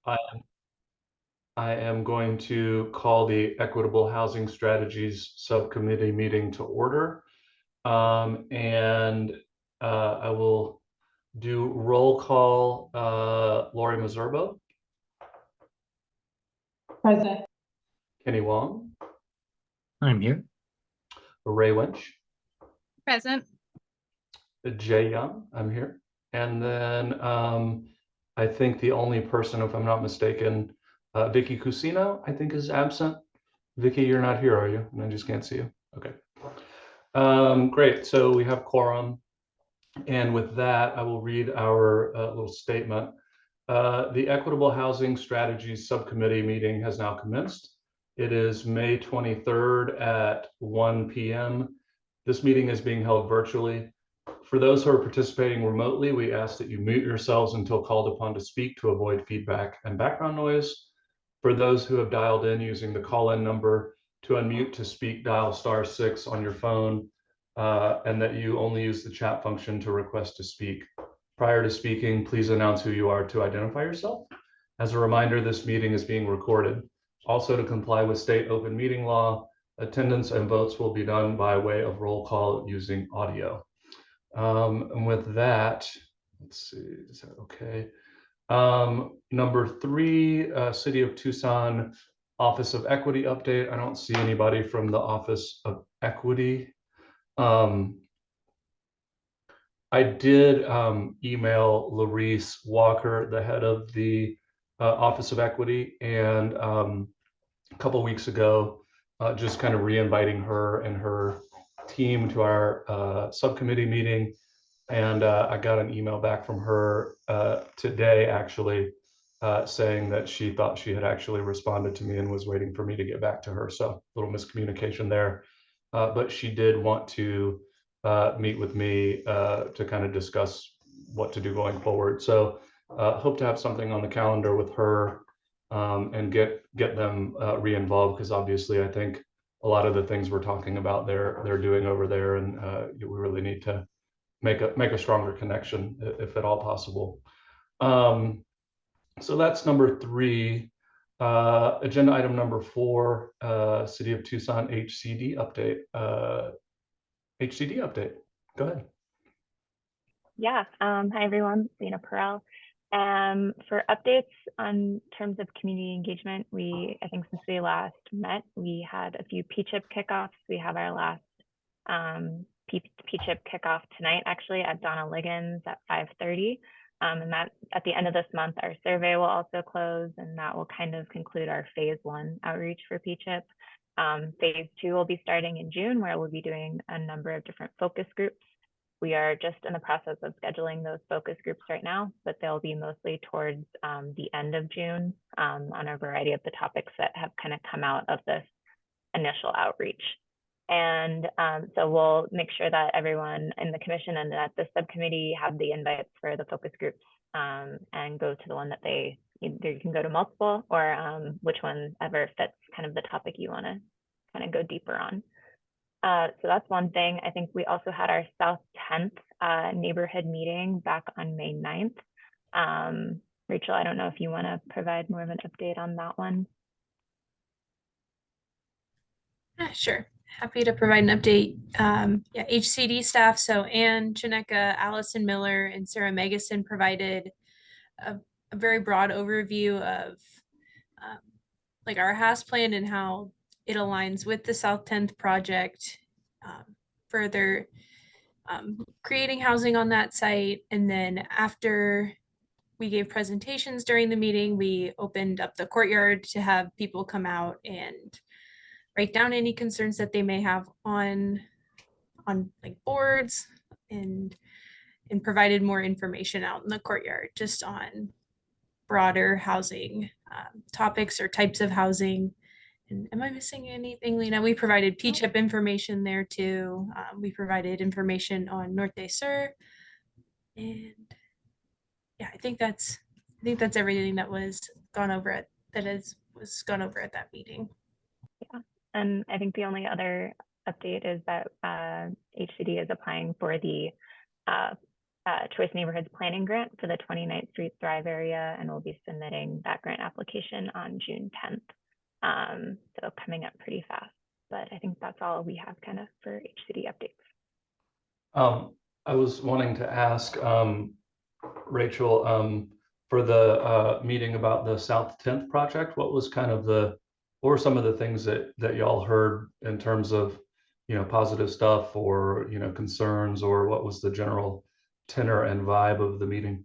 I, I am going to call the Equitable Housing Strategies Subcommittee meeting to order. And I will do roll call. Lori Mazurbo, Present. Kenny Wong, I'm here. Ray Winch, Present. Jay Young, I'm here. And then I think the only person, if I'm not mistaken, Vicky Cusino, I think is absent. Vicky, you're not here, are you? And I just can't see you. Okay. Great. So we have quorum. And with that, I will read our little statement. The Equitable Housing Strategies Subcommittee meeting has now commenced. It is May 23rd at 1 p.m. This meeting is being held virtually. For those who are participating remotely, we ask that you mute yourselves until called upon to speak to avoid feedback and background noise. For those who have dialed in using the call-in number, to unmute to speak, dial *6 on your phone, and that you only use the chat function to request to speak. Prior to speaking, please announce who you are to identify yourself. As a reminder, this meeting is being recorded. Also, to comply with state open meeting law, attendance and votes will be done by way of roll call using audio. And with that, let's see, is that okay? Number 3, City of Tucson Office of Equity update. I don't see anybody from the Office of Equity. I did email Larice Walker, the head of the Office of Equity, and a couple of weeks ago, just kind of re-inviting her and her team to our subcommittee meeting. And I got an email back from her today, actually, saying that she thought she had actually responded to me and was waiting for me to get back to her. So a little miscommunication there. But she did want to meet with me to kind of discuss what to do going forward. So hope to have something on the calendar with her and get them re-involved, because obviously I think a lot of the things we're talking about they're doing over there, and we really need to make a stronger connection if at all possible. So that's number 3. Agenda item number 4, City of Tucson HCD update. HCD update. Go ahead. Yeah. Hi, everyone. Lena Perel. For updates on terms of community engagement, I think since we last met, we had a few PCHIP kickoffs. We have our last PCHIP kickoff tonight, actually, at Donna Liggins at 5:30. And that at the end of this month, our survey will also close, and that will kind of conclude our phase 1 outreach for PCHIP. Phase 2 will be starting in June, where we'll be doing a number of different focus groups. We are just in the process of scheduling those focus groups right now, but they'll be mostly towards the end of June on a variety of the topics that have kind of come out of this initial outreach. And so we'll make sure that everyone in the commission and that the subcommittee have the invites for the focus groups and go to the one that either you can go to multiple or which one ever fits kind of the topic you want to kind of go deeper on. So that's one thing. I think we also had our South 10th neighborhood meeting back on May 9th. Rachel, I don't know if you want to provide more of an update on that one. Sure. Happy to provide an update. Yeah, HCD staff, so Ann Janeka, Allison Miller, and Sarah Megason provided a very broad overview of like our HAS plan and how it aligns with the South 10th project, further creating housing on that site. And then after we gave presentations during the meeting, we opened up the courtyard to have people come out and write down any concerns that they may have on like boards, and provided more information out in the courtyard just on broader housing topics or types of housing. And am I missing anything, Lena? We provided PCHIP information there too. We provided information on Norte Sur, and yeah, I think that's everything that was gone over at that meeting. Yeah. And I think the only other update is that HCD is applying for the Choice Neighborhoods Planning Grant for the 29th Street Thrive area, and we'll be submitting that grant application on June 10th. So coming up pretty fast, but I think that's all we have kind of for HCD updates. I was wanting to ask Rachel, for the meeting about the South 10th project, what were some of the things that y'all heard in terms of, positive stuff or, concerns, or what was the general tenor and vibe of the meeting?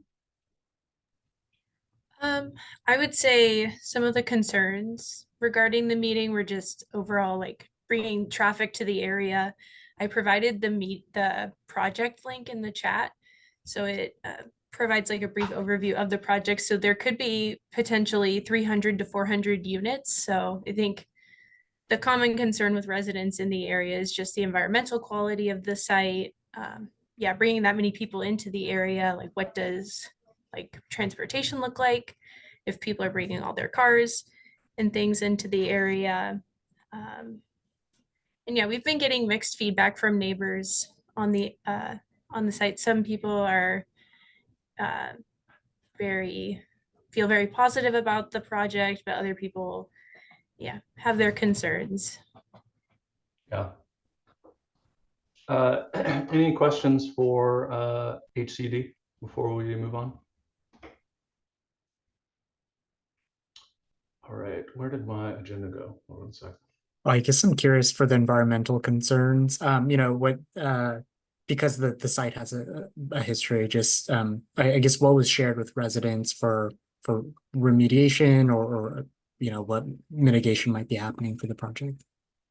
I would say some of the concerns regarding the meeting were just overall like bringing traffic to the area. I provided the project link in the chat, so it provides like a brief overview of the project. So there could be potentially 300 to 400 units. So I think the common concern with residents in the area is just the environmental quality of the site. Yeah, bringing that many people into the area, like what does like transportation look like if people are bringing all their cars and things into the area. And yeah, we've been getting mixed feedback from neighbors on the site. Some people are feel very positive about the project, but other people, yeah, have their concerns. Yeah. Any questions for HCD before we move on? All right, where did my agenda go? Hold on a second. Well, I guess I'm curious for the environmental concerns. Because the site has a history, just I guess what was shared with residents for remediation or what mitigation might be happening for the project.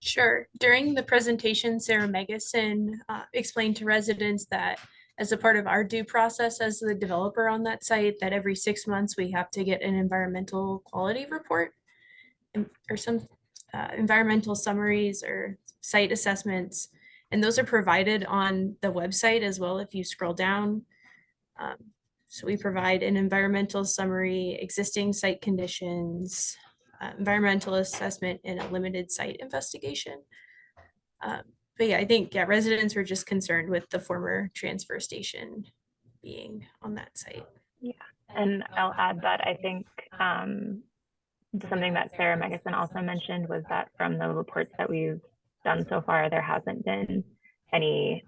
Sure. During the presentation, Sarah Megason explained to residents that as a part of our due process as the developer on that site, that every 6 months we have to get an environmental quality report or some environmental summaries or site assessments. And those are provided on the website as well if you scroll down. So we provide an environmental summary, existing site conditions, environmental assessment, and a limited site investigation. But yeah, I think residents were just concerned with the former transfer station being on that site. Yeah, and I'll add that I think something that Sarah Megason also mentioned was that from the reports that we've done so far, there hasn't been any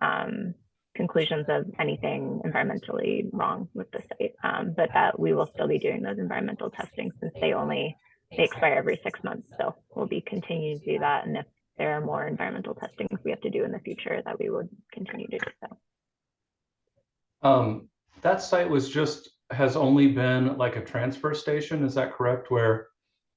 conclusions of anything environmentally wrong with the site, but that we will still be doing those environmental testing since they expire every 6 months. So we'll be continuing to do that. And if there are more environmental testings we have to do in the future, that we would continue to do so. That site has only been like a transfer station, is that correct? Where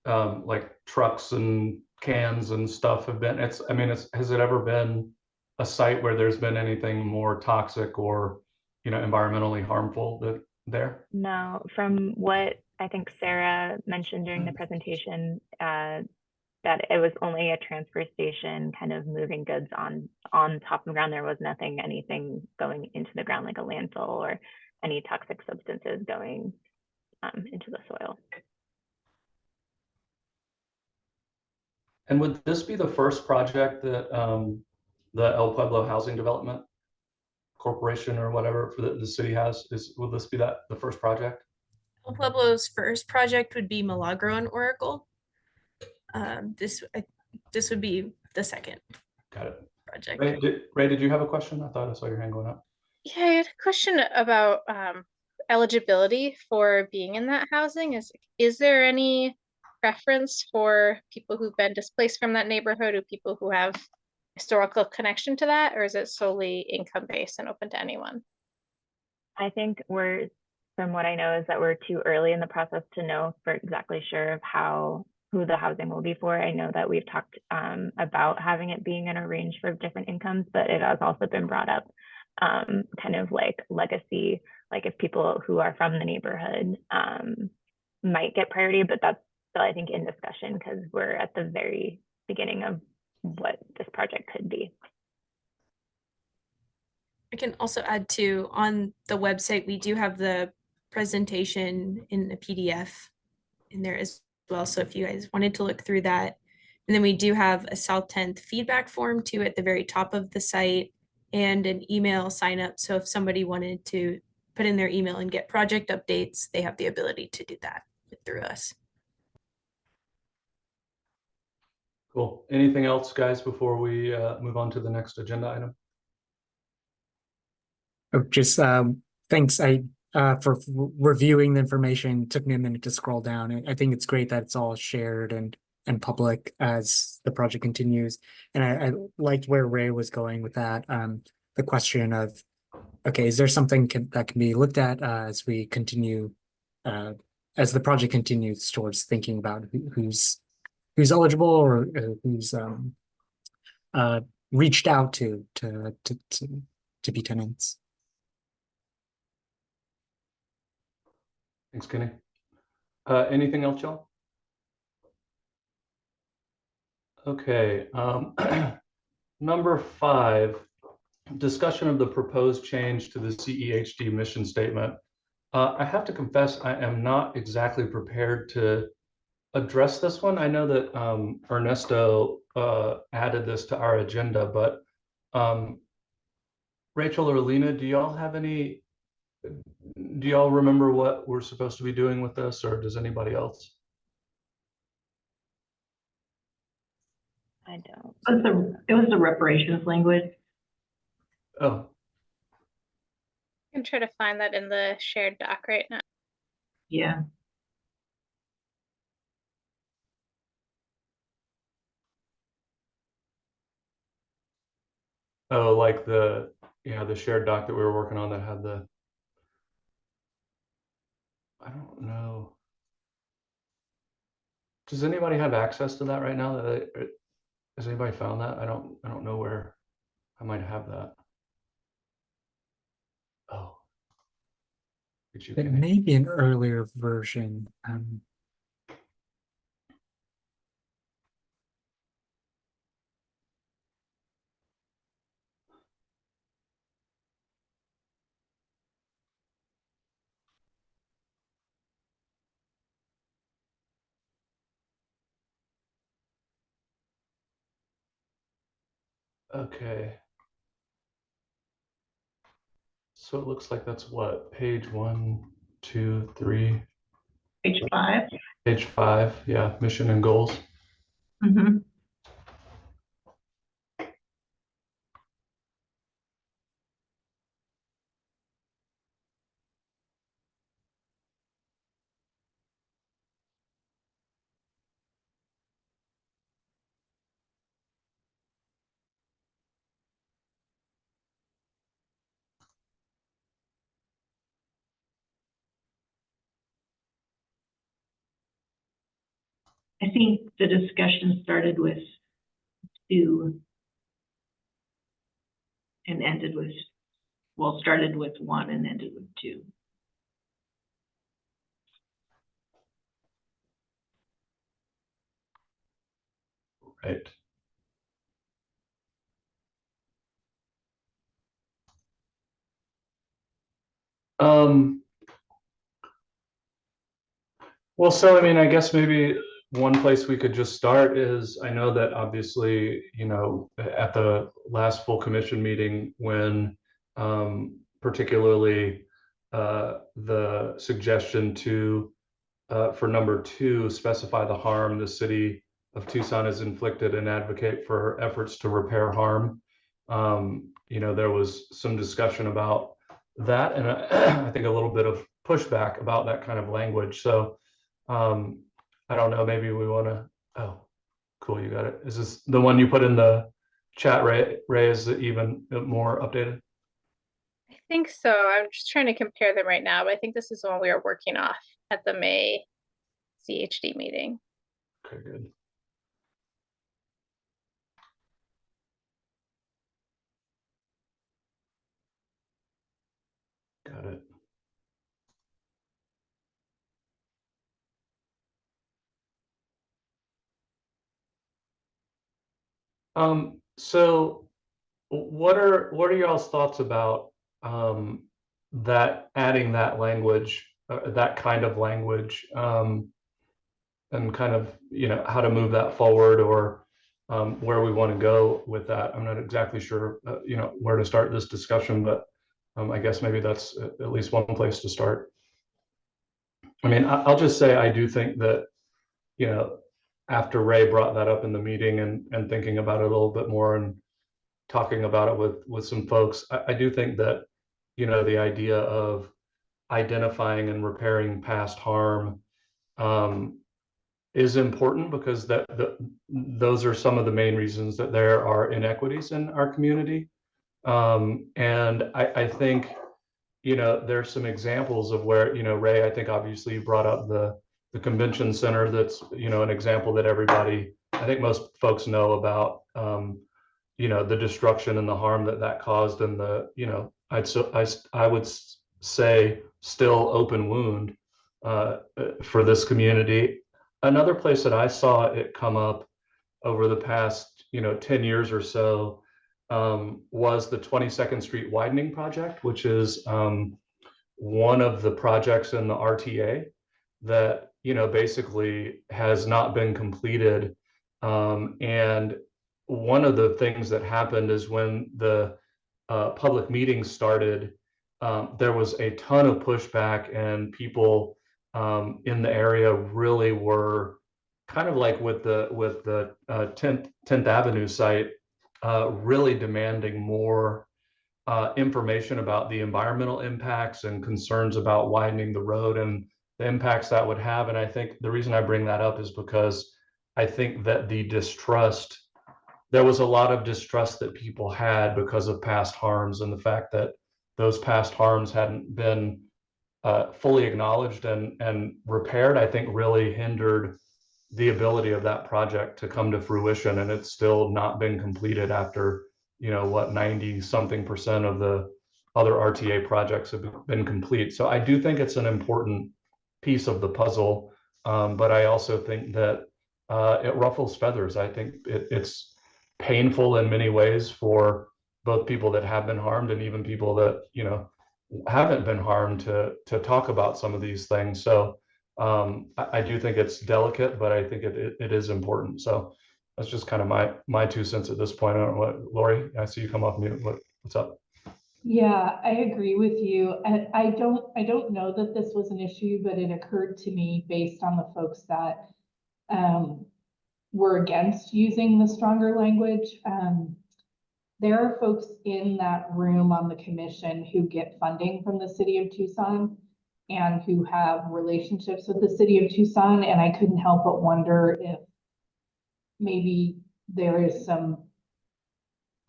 like trucks and cans and stuff have been, has it ever been a site where there's been anything more toxic or, environmentally harmful there? No, from what I think Sarah mentioned during the presentation, that it was only a transfer station kind of moving goods on top of the ground. There was anything going into the ground like a landfill or any toxic substances going into the soil. And would this be the first project that the El Pueblo Housing Development Corporation or whatever for the city has? Will this be the first project? El Pueblo's first project would be Milagro and Oracle. This would be the second. Got it. Project. Ray, did you have a question? I thought I saw your hand going up. Yeah, I had a question about eligibility for being in that housing. Is there any preference for people who've been displaced from that neighborhood or people who have historical connection to that, or is it solely income based and open to anyone? I think from what I know is that we're too early in the process to know for exactly sure of who the housing will be for. I know that we've talked about having it being in a range for different incomes, but it has also been brought up kind of like legacy, like if people who are from the neighborhood might get priority, but that's still, I think, in discussion because we're at the very beginning of what this project could be. I can also add to, on the website, we do have the presentation in a PDF in there as well. So if you guys wanted to look through that, and then we do have a South 10th feedback form too at the very top of the site and an email sign up. So if somebody wanted to put in their email and get project updates, they have the ability to do that through us. Cool. Anything else, guys, before we move on to the next agenda item? Oh, just thanks for reviewing the information. It took me a minute to scroll down. I think it's great that it's all shared and public as the project continues. And I liked where Ray was going with that. The question of, okay, is there something that can be looked at as we continue, as the project continues towards thinking about who's eligible or who's reached out to be tenants. Thanks, Kenny. Anything else, y'all? Okay. Number 5, discussion of the proposed change to the CEHD mission statement. I have to confess, I am not exactly prepared to address this one. I know that Ernesto added this to our agenda, but Rachel or Alina, do y'all remember what we're supposed to be doing with this, or does anybody else? I don't. It was the reparations language. Oh, I can try to find that in the shared doc right now. Yeah. oh, like the shared doc that we were working on that had the, I don't know. Does anybody have access to that right now? Has anybody found that? I don't know where I might have that. Oh, did you? It may be an earlier version. Okay. So it looks like that's what, page 1, 2, 3, Page 5. page 5. Yeah, mission and goals. Mm-hmm. I think the discussion started with 2 and ended with, well, started with 1 and ended with 2. Right. Well, so I mean, I guess maybe one place we could just start is, I know that obviously, at the last full commission meeting, when particularly the suggestion to for number 2, specify the harm the city of Tucson has inflicted and advocate for efforts to repair harm. There was some discussion about that, and I think a little bit of pushback about that kind of language. So I don't know, maybe we want to, oh, cool, you got it. Is this the one you put in the chat, Ray? Is it even more updated? I think so. I'm just trying to compare them right now, but I think this is the one we are working off at the May CHD meeting. Okay, good. Got it. So what are y'all's thoughts about that, adding that language, that kind of language, and kind of, how to move that forward, or where we want to go with that? I'm not exactly sure, where to start this discussion, but I guess maybe that's at least one place to start. I mean, I'll just say I do think that, you know, after Ray brought that up in the meeting and thinking about it a little bit more and talking about it with some folks, I do think that, you know, the idea of identifying and repairing past harm is important, because those are some of the main reasons that there are inequities in our community. And I think, you know, there's some examples of where, you know, Ray, I think obviously you brought up the convention center. That's, you know, an example that everybody, I think most folks know about, you know, the destruction and the harm that that caused, and the, you know, I would say still open wound for this community. Another place that I saw it come up over the past, you know, 10 years or so, was the 22nd Street widening project, which is one of the projects in the RTA that, you know, basically has not been completed. And one of the things that happened is when the public meetings started, there was a ton of pushback, and people in the area really were kind of like with the 10th Avenue site, really demanding more information about the environmental impacts and concerns about widening the road and the impacts that would have. And I think the reason I bring that up is because I think that there was a lot of distrust that people had because of past harms, and the fact that those past harms hadn't been fully acknowledged and repaired, I think really hindered the ability of that project to come to fruition. And it's still not been completed after, you know, what, 90-something% of the other RTA projects have been complete. So I do think it's an important piece of the puzzle, but I also think that it ruffles feathers. I think it's painful in many ways for both people that have been harmed and even people that, you know, haven't been harmed to talk about some of these things. So I do think it's delicate, but I think it is important. So that's just kind of my 2 cents at this point. I don't know what, Lori, I see you come off mute. What's up? Yeah, I agree with you. And I don't know that this was an issue, but it occurred to me based on the folks that were against using the stronger language. There are folks in that room on the commission who get funding from the city of Tucson and who have relationships with the city of Tucson. And I couldn't help but wonder if maybe there is some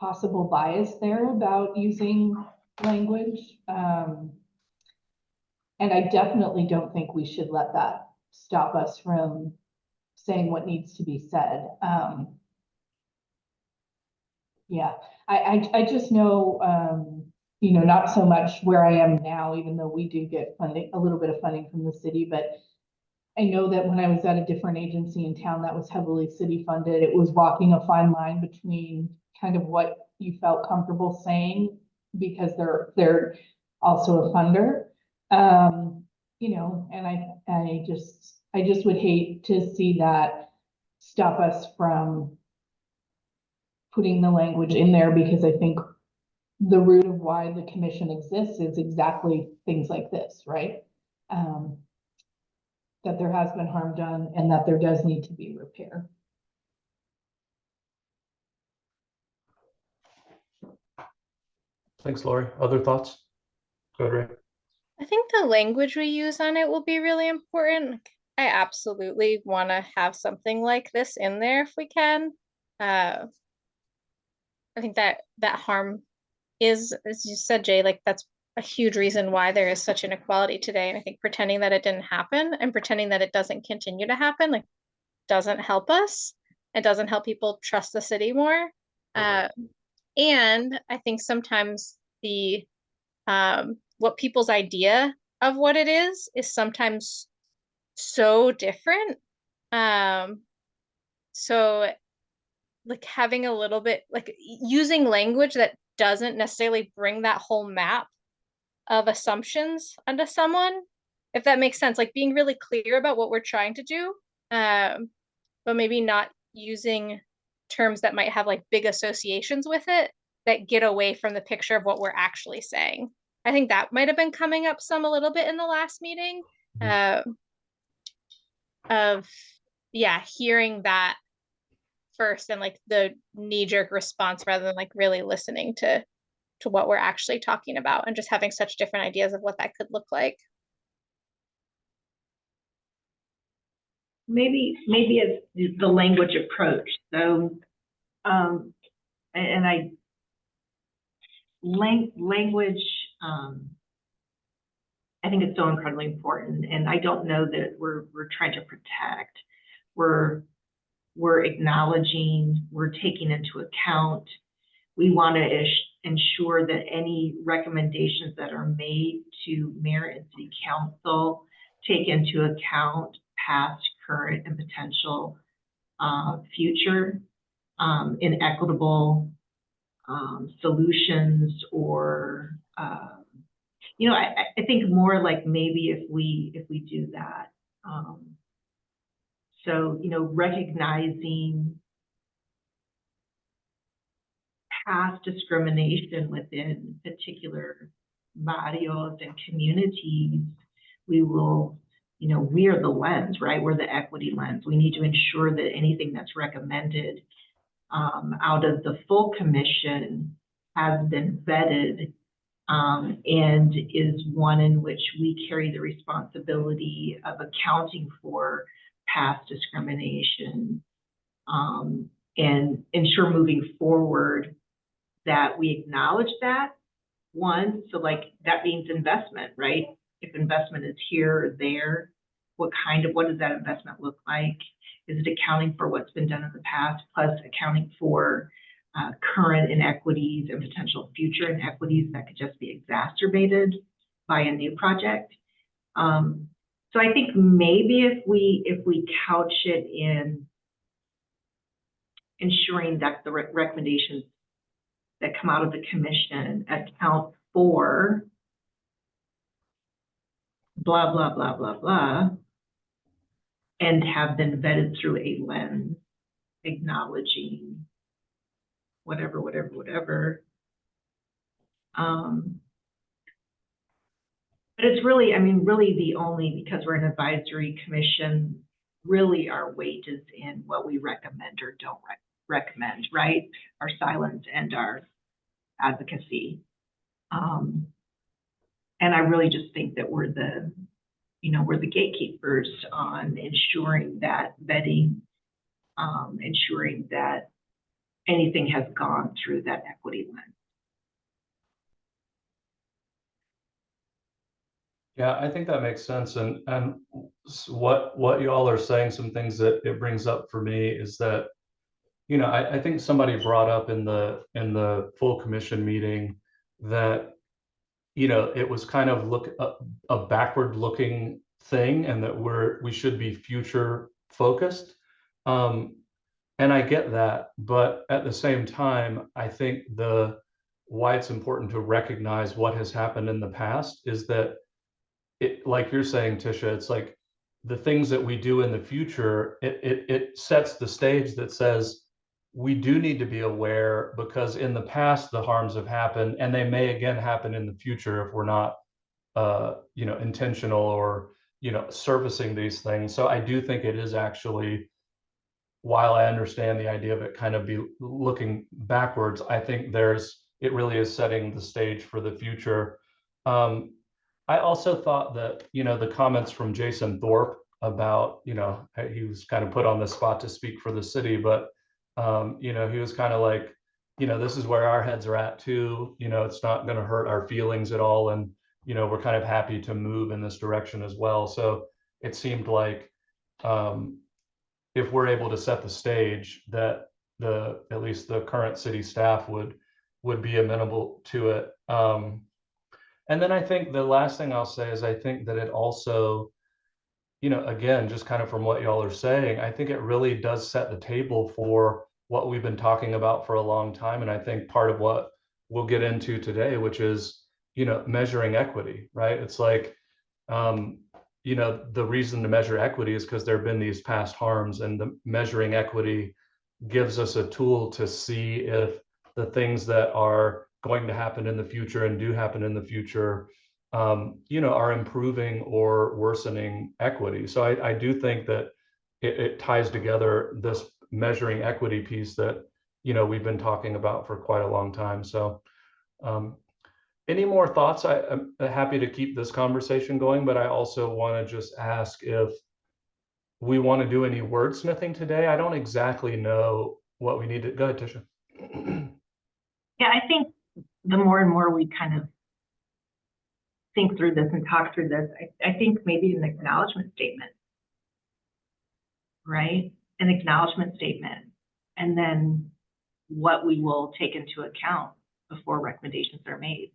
possible bias there about using language. And I definitely don't think we should let that stop us from saying what needs to be said. Yeah, I just know, you know, not so much where I am now, even though we do get funding, a little bit of funding from the city, but I know that when I was at a different agency in town that was heavily city funded, it was walking a fine line between kind of what you felt comfortable saying because they're also a funder. You know, and I just would hate to see that stop us from putting the language in there, because I think the root of why the commission exists is exactly things like this, right? That there has been harm done and that there does need to be repair. Thanks, Lori. Other thoughts? Go ahead, Ray. I think the language we use on it will be really important. Like, I absolutely want to have something like this in there if we can. I think that harm is, as you said, Jay, like that's a huge reason why there is such inequality today. And I think pretending that it didn't happen and pretending that it doesn't continue to happen, like, doesn't help us. It doesn't help people trust the city more. And I think sometimes the what people's idea of what it is sometimes so different. So like having a little bit, like using language that doesn't necessarily bring that whole map of assumptions onto someone, if that makes sense, like being really clear about what we're trying to do, but maybe not using terms that might have like big associations with it that get away from the picture of what we're actually saying. I think that might have been coming up some a little bit in the last meeting. Of yeah, hearing that first and like the knee-jerk response rather than like really listening to what we're actually talking about and just having such different ideas of what that could look like. Maybe it's the language approach. So, and language, I think it's so incredibly important. And I don't know that we're trying to protect. We're acknowledging, we're taking into account. We want to ensure that any recommendations that are made to mayor and city council take into account past, current, and potential future inequitable solutions, or you know, I think more like maybe if we do that. So, you know, recognizing past discrimination within particular barrios and communities, we will, you know, we're the lens, right? We're the equity lens. We need to ensure that anything that's recommended out of the full commission has been vetted and is one in which we carry the responsibility of accounting for past discrimination and ensure moving forward that we acknowledge that. One, so like that means investment, right? If investment is here or there, what does that investment look like? Is it accounting for what's been done in the past, plus accounting for current inequities and potential future inequities that could just be exacerbated by a new project? So I think maybe if we couch it in ensuring that the recommendations that come out of the commission account for blah, blah, blah, blah, blah, and have been vetted through a lens acknowledging whatever. But it's really, I mean, really the only, because we're an advisory commission, really our weight is in what we recommend or don't recommend, right? Our silence and our advocacy. And I really just think that we're the gatekeepers on ensuring that vetting, ensuring that anything has gone through that equity lens. Yeah, I think that makes sense. And what y'all are saying, some things that it brings up for me is that, you know, I think somebody brought up in the full commission meeting that, you know, it was kind of a backward looking thing, and that we should be future focused. And I get that, but at the same time, I think why it's important to recognize what has happened in the past is that it, like you're saying, Tisha, it's like the things that we do in the future, it sets the stage that says we do need to be aware, because in the past the harms have happened and they may again happen in the future if we're not you know, intentional or, you know, surfacing these things. So I do think it is actually, while I understand the idea of it kind of be looking backwards, I think it really is setting the stage for the future. I also thought that, you know, the comments from Jason Thorpe about, you know, he was kind of put on the spot to speak for the city, but, you know, he was kind of like, you know, this is where our heads are at too. You know, it's not going to hurt our feelings at all. And, you know, we're kind of happy to move in this direction as well. So it seemed like if we're able to set the stage, that at least the current city staff would be amenable to it. And then I think the last thing I'll say is I think that it also, you know, again, just kind of from what y'all are saying, I think it really does set the table for what we've been talking about for a long time. And I think part of what we'll get into today, which is, you know, measuring equity, right? It's like, you know, the reason to measure equity is because there have been these past harms, and the measuring equity gives us a tool to see if the things that are going to happen in the future and do happen in the future, are improving or worsening equity. So I do think that it ties together this measuring equity piece that, we've been talking about for quite a long time. So any more thoughts? I'm happy to keep this conversation going, but I also want to just ask if we want to do any wordsmithing today. I don't exactly know what we need to. Go ahead, Tisha. Yeah, I think the more and more we kind of think through this and talk through this, I think maybe an acknowledgement statement, right? An acknowledgement statement, and then what we will take into account before recommendations are made.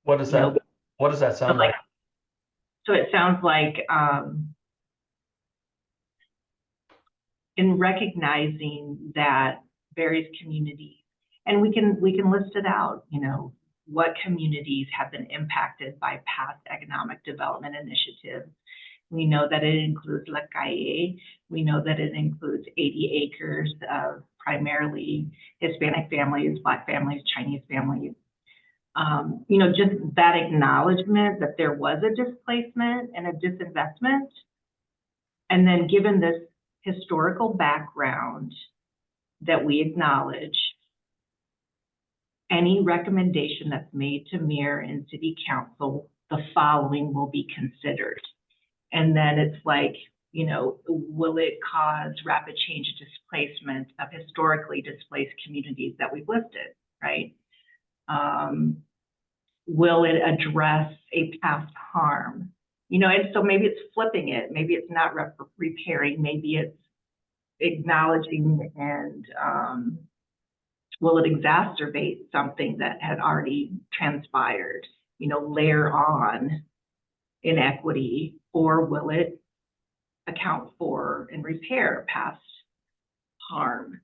What does that? What does that sound like? So it sounds like in recognizing that various communities, and we can list it out, what communities have been impacted by past economic development initiatives. We know that it includes La Calle. We know that it includes 80 acres of primarily Hispanic families, Black families, Chinese families. Just that acknowledgement that there was a displacement and a disinvestment. And then given this historical background that we acknowledge, any recommendation that's made to mayor and city council, the following will be considered. And then it's like, will it cause rapid change and displacement of historically displaced communities that we've listed, right? Will it address a past harm? And so maybe it's flipping it. Maybe it's not repairing. Maybe it's acknowledging and will it exacerbate something that had already transpired? Layer on inequity, or will it account for and repair past harm?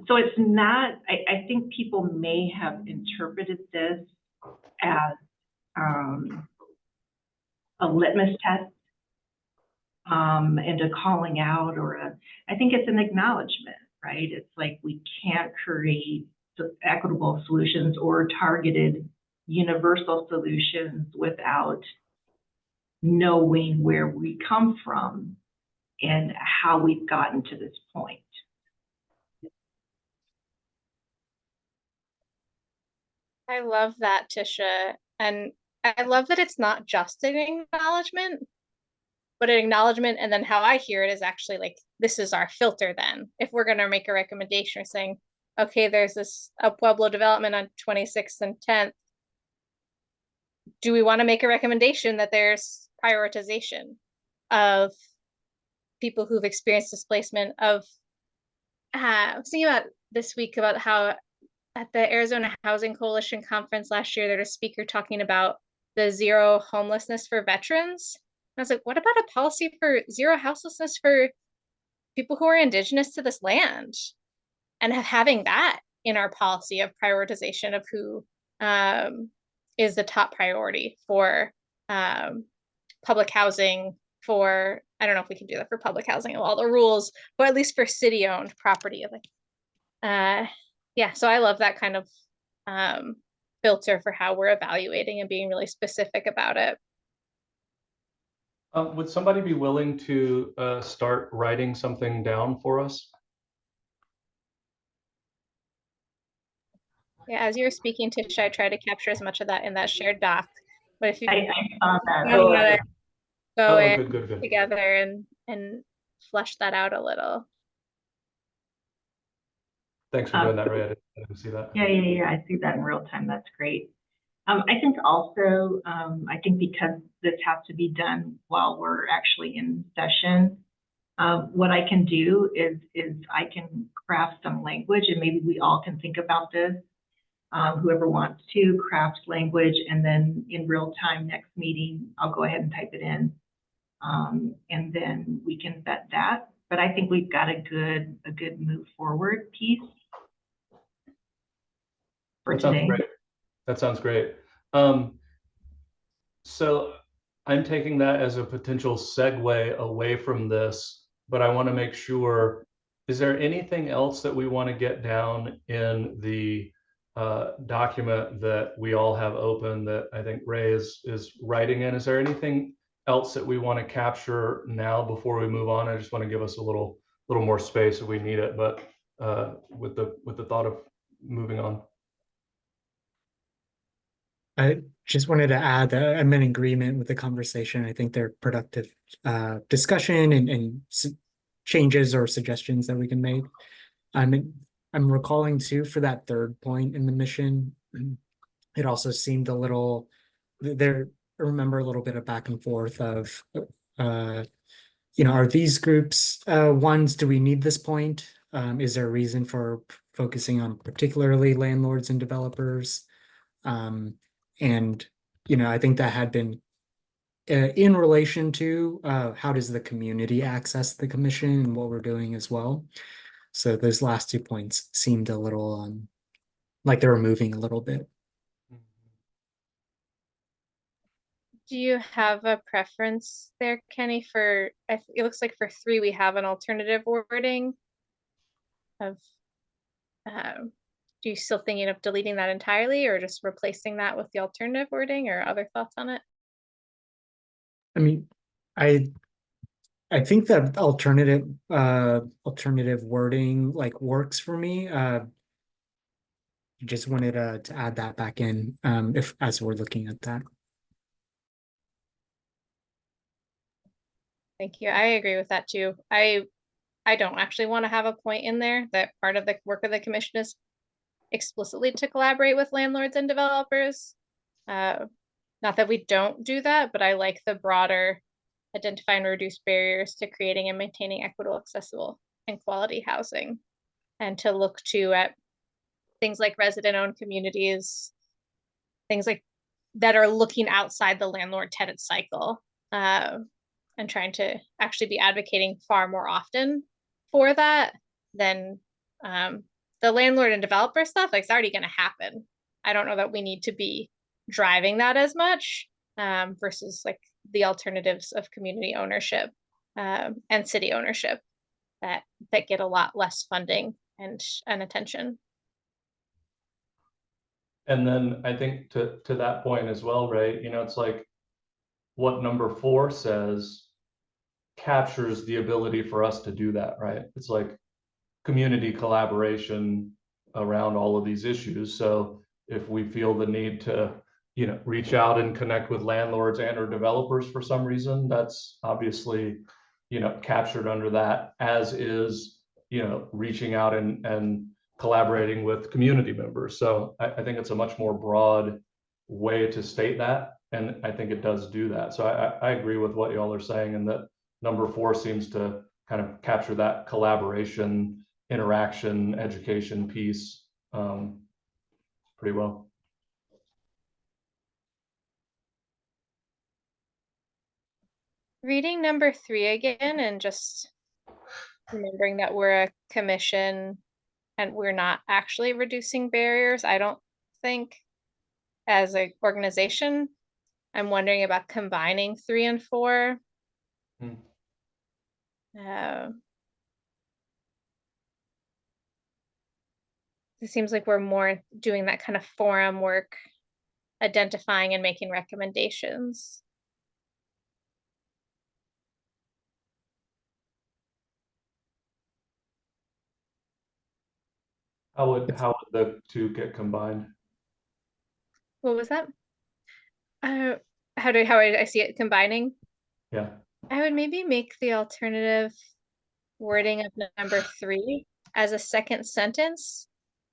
So it's not, I think people may have interpreted this as a litmus test and a calling out, or I think it's an acknowledgement, right? It's like we can't create equitable solutions or targeted universal solutions without knowing where we come from and how we've gotten to this point. I love that, Tisha. And I love that it's not just an acknowledgement, but an acknowledgement. And then how I hear it is actually like, this is our filter then. If we're going to make a recommendation, we're saying, okay, there's this Pueblo development on 26th and 10th. Do we want to make a recommendation that there's prioritization of people who've experienced displacement of, I was thinking about this week about how at the Arizona Housing Coalition conference last year, there was a speaker talking about the zero homelessness for veterans. And I was like, what about a policy for zero houselessness for people who are indigenous to this land? And having that in our policy of prioritization of who is the top priority for public housing, for, I don't know if we can do that for public housing and all the rules, but at least for city-owned property. Yeah, so I love that kind of filter for how we're evaluating and being really specific about it. Would somebody be willing to start writing something down for us? Yeah, as you were speaking, Tisha, I tried to capture as much of that in that shared doc. But if you I saw that. want to go in Good. together and flesh that out a little. Thanks for doing that, Ray. I didn't see that. Yeah. I see that in real time. That's great. I think also, I think because this has to be done while we're actually in session, what I can do is I can craft some language, and maybe we all can think about this. Whoever wants to craft language, and then in real time next meeting, I'll go ahead and type it in, and then we can vet that. But I think we've got a good move forward piece for today. That sounds great. So I'm taking that as a potential segue away from this, but I want to make sure, is there anything else that we want to get down in the document that we all have open that I think Ray is writing in. Is there anything else that we want to capture now before we move on? I just want to give us a little more space if we need it, but with the thought of moving on. I just wanted to add that I'm in agreement with the conversation. I think they're productive discussion and changes or suggestions that we can make. I'm recalling too for that third point in the mission, it also seemed a little there. I remember a little bit of back and forth of are these groups ones, do we need this point? Is there a reason for focusing on particularly landlords and developers? And I think that had been in relation to how does the community access the commission and what we're doing as well. So those last 2 points seemed a little like they were moving a little bit. Do you have a preference there, Kenny? It looks like for 3 we have an alternative wording of. Do you still thinking of deleting that entirely, or just replacing that with the alternative wording, or other thoughts on it? I mean, I think that alternative wording like works for me. Just wanted to add that back in if as we're looking at that. Thank you. I agree with that too. I don't actually want to have a point in there that part of the work of the commission is explicitly to collaborate with landlords and developers. Not that we don't do that, but I like the broader identify and reduce barriers to creating and maintaining equitable, accessible, and quality housing, and to look at things like resident-owned communities, things like that are looking outside the landlord-tenant cycle, and trying to actually be advocating far more often for that than the landlord and developer stuff. Like, it's already going to happen. I don't know that we need to be driving that as much versus like the alternatives of community ownership and city ownership that get a lot less funding and attention. And then I think to that point as well, Ray, it's like what number 4 says captures the ability for us to do that, right? It's like community collaboration around all of these issues. So if we feel the need to, reach out and connect with landlords and or developers for some reason, that's obviously, captured under that, as is, reaching out and collaborating with community members. So I think it's a much more broad way to state that. And I think it does do that. So I agree with what y'all are saying, and that number 4 seems to kind of capture that collaboration, interaction, education piece pretty well. Reading number 3 again, and just remembering that we're a commission and we're not actually reducing barriers, I don't think, as an organization. I'm wondering about combining 3 and 4. It seems like we're more doing that kind of forum work, identifying and making recommendations. How would the 2 get combined? What was that? How do I see it combining? Yeah. I would maybe make the alternative wording of number 3 as a second sentence,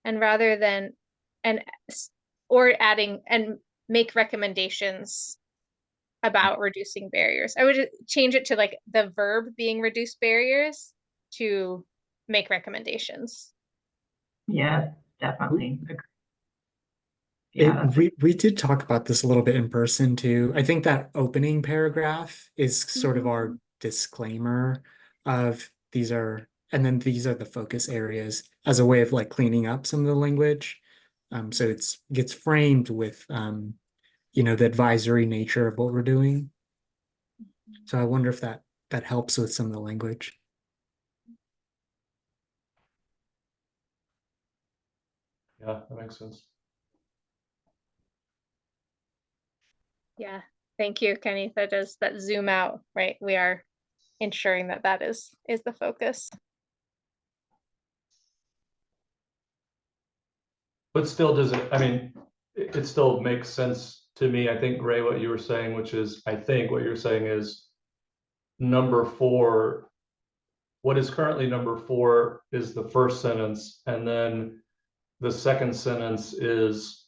and rather than or adding and make recommendations about reducing barriers. I would change it to like the verb being reduce barriers to make recommendations. Yeah, definitely. Yeah, We did talk about this a little bit in person too. I think that opening paragraph is sort of our disclaimer of these are the focus areas as a way of like cleaning up some of the language. So it gets framed with the advisory nature of what we're doing. So I wonder if that helps with some of the language. Yeah, that makes sense. Yeah, thank you, Kenny. That zoom out, right? We are ensuring that that is the focus. But still, does it, I mean, it still makes sense to me. I think, Ray, what you were saying, which is, I think what you're saying is number 4, what is currently number 4 is the first sentence, and then the second sentence is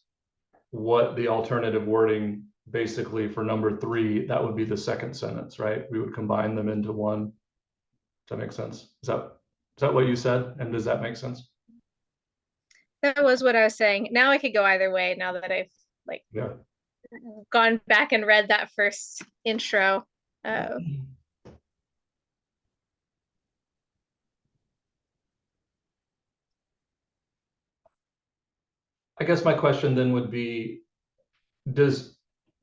what the alternative wording basically for number 3, that would be the second sentence, right? We would combine them into one. Does that make sense? Is that what you said? And does that make sense? That was what I was saying. Now I could go either way now that I've like Yeah. gone back and read that first intro. I guess my question then would be,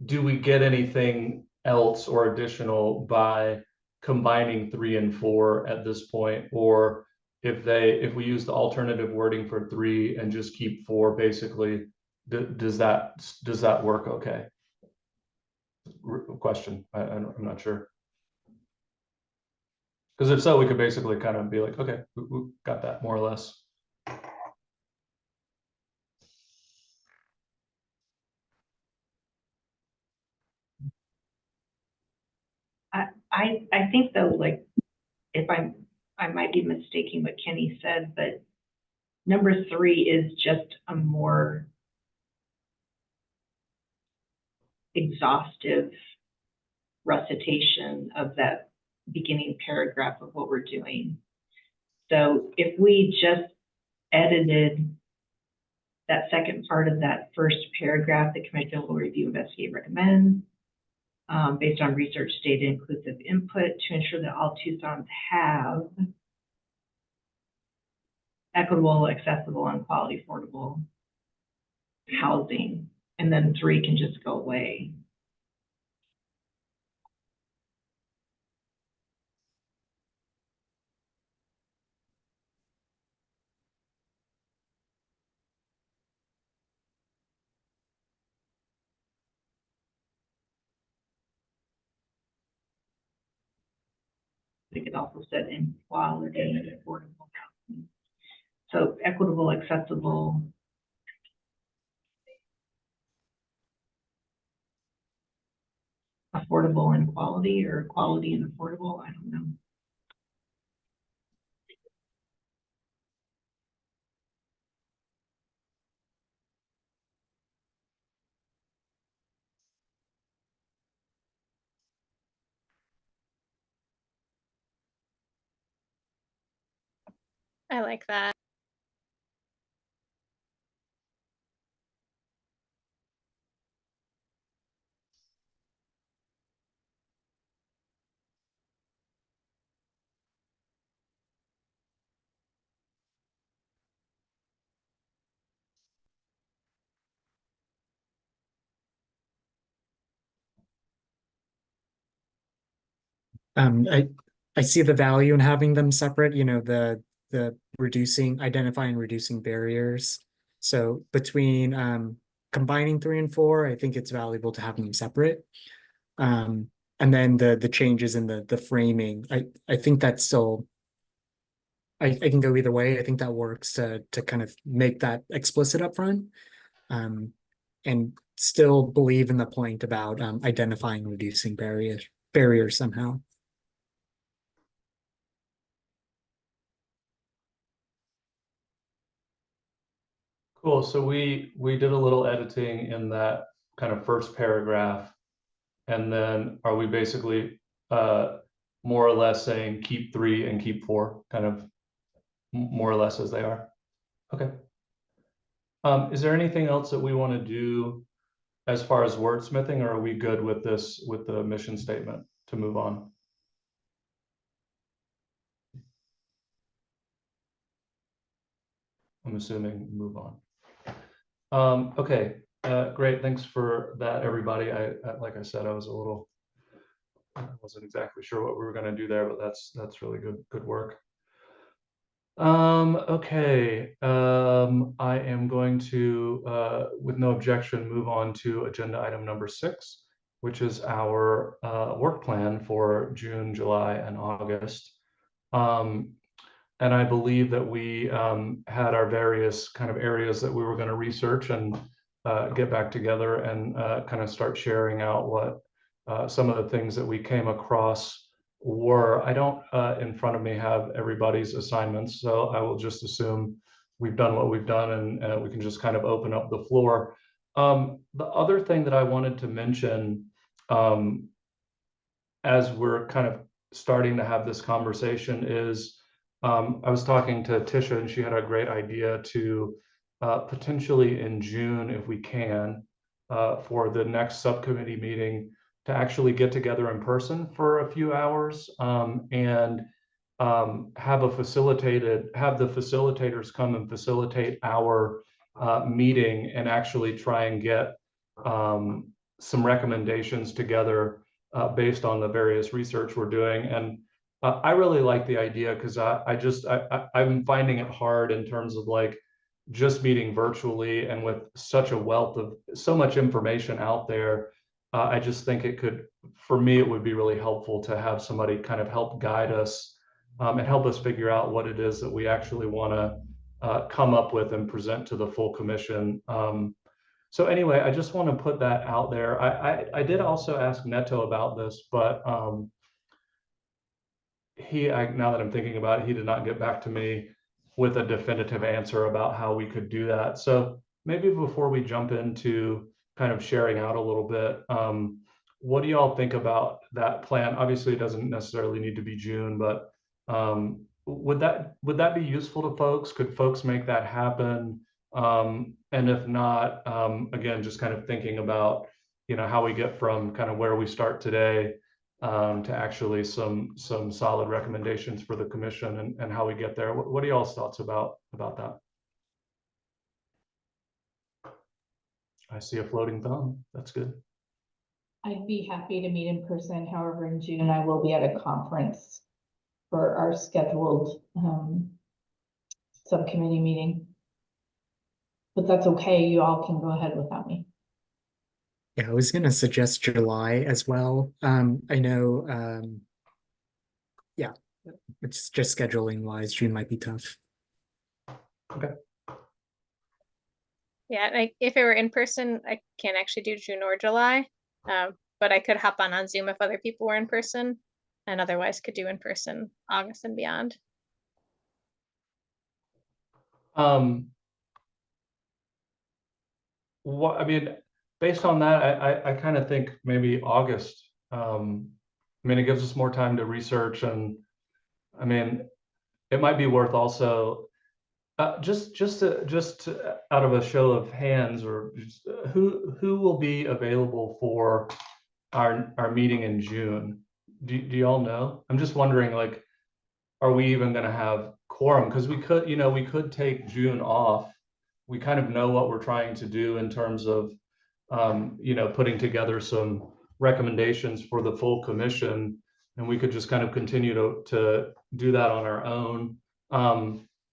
do we get anything else or additional by combining 3 and 4 at this point? Or if we use the alternative wording for 3 and just keep 4, basically, does that work okay? Question. I'm not sure. Because if so, we could basically kind of be like, okay, we got that more or less. I think though, like, if I might be mistaking what Kenny said, but number 3 is just a more exhaustive recitation of that beginning paragraph of what we're doing. So if we just edited that second part of that first paragraph, the commission will review, investigate, recommend, based on research data inclusive input to ensure that all Tucsons have equitable, accessible, and quality affordable housing, and then 3 can just go away. We could also set in quality and affordable housing. So equitable, accessible, affordable, and quality, or quality and affordable, I don't know. I like that. I see the value in having them separate, you know, the identifying reducing barriers. So between combining 3 and 4, I think it's valuable to have them separate. And then the changes in the framing, I think that's still, I can go either way. I think that works to kind of make that explicit upfront. And still believe in the point about identifying reducing barriers somehow. Cool. So we did a little editing in that kind of first paragraph. And then are we basically more or less saying keep 3 and keep 4, kind of more or less as they are? Okay. Is there anything else that we want to do as far as wordsmithing, or are we good with this, with the mission statement to move on? I'm assuming move on. Okay, great. Thanks for that, everybody. Like I said, I wasn't exactly sure what we were going to do there, but that's really good work. Okay. I am going to, with no objection, move on to agenda item number 6. which is our work plan for June, July, and August. And I believe that we had our various kind of areas that we were going to research and get back together and kind of start sharing out what some of the things that we came across were. I don't in front of me have everybody's assignments, so I will just assume we've done what we've done, and we can just kind of open up the floor. The other thing that I wanted to mention, as we're kind of starting to have this conversation, is I was talking to Tisha, and she had a great idea to potentially in June, if we can, for the next subcommittee meeting, to actually get together in person for a few hours, and have the facilitators come and facilitate our meeting, and actually try and get some recommendations together based on the various research we're doing. And I really like the idea, because I'm finding it hard in terms of like just meeting virtually, and with such a wealth of so much information out there. I just think for me, it would be really helpful to have somebody kind of help guide us and help us figure out what it is that we actually want to come up with and present to the full commission. So anyway, I just want to put that out there. I did also ask Neto about this, but now that I'm thinking about it, he did not get back to me with a definitive answer about how we could do that. So maybe before we jump into kind of sharing out a little bit, what do y'all think about that plan? Obviously, it doesn't necessarily need to be June, but would that be useful to folks? Could folks make that happen? And if not, again, just kind of thinking about, how we get from kind of where we start today to actually some solid recommendations for the commission, and how we get there. What are y'all's thoughts about that? I see a floating thumb. That's good. I'd be happy to meet in person. However, in June, I will be at a conference for our scheduled subcommittee meeting. But that's okay. You all can go ahead without me. Yeah, I was gonna suggest July as well. I know, yeah, it's just scheduling wise, June might be tough. Okay. Yeah, if it were in person, I can't actually do June or July, but I could hop on Zoom if other people were in person, and otherwise could do in person August and beyond. What I mean, based on that, I kind of think maybe August. I mean, it gives us more time to research, and I mean, it might be worth also just out of a show of hands, or just, who will be available for our meeting in June? Do y'all know? I'm just wondering, like, are we even going to have quorum? Because we could take June off. We kind of know what we're trying to do in terms of putting together some recommendations for the full commission, and we could just kind of continue to do that on our own.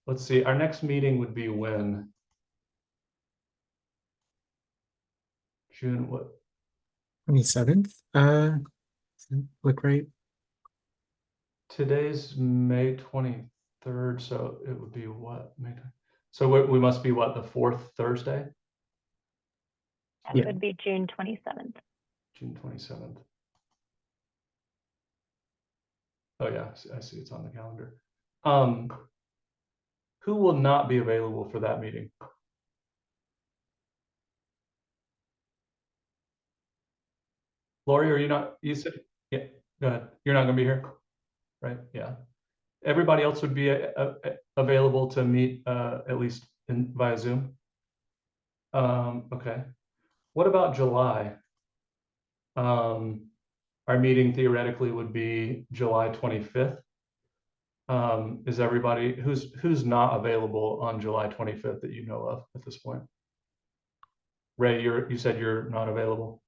Let's see, our next meeting would be when? June what? 27th. Look right. Today's May 23rd, so it would be what? So we must be what, the fourth Thursday? That Yeah. would be June 27th. June 27th. Oh yeah, I see it's on the calendar. Who will not be available for that meeting? Lori, are you not, you said, yeah, go ahead. You're not gonna be here, right? Yeah. Everybody else would be available to meet at least via Zoom. Okay. What about July? Our meeting theoretically would be July 25th. Is everybody who's not available on July 25th that you know of at this point? Ray, you said you're not available.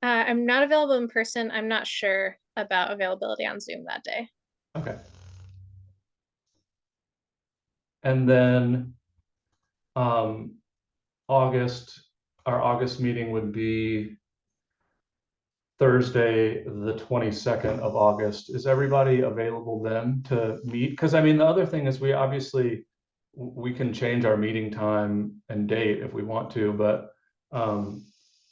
I'm not available in person. I'm not sure about availability on Zoom that day. Okay. And then our August meeting would be Thursday, the 22nd of August. Is everybody available then to meet? Because I mean, the other thing is we obviously, we can change our meeting time and date if we want to, but I'm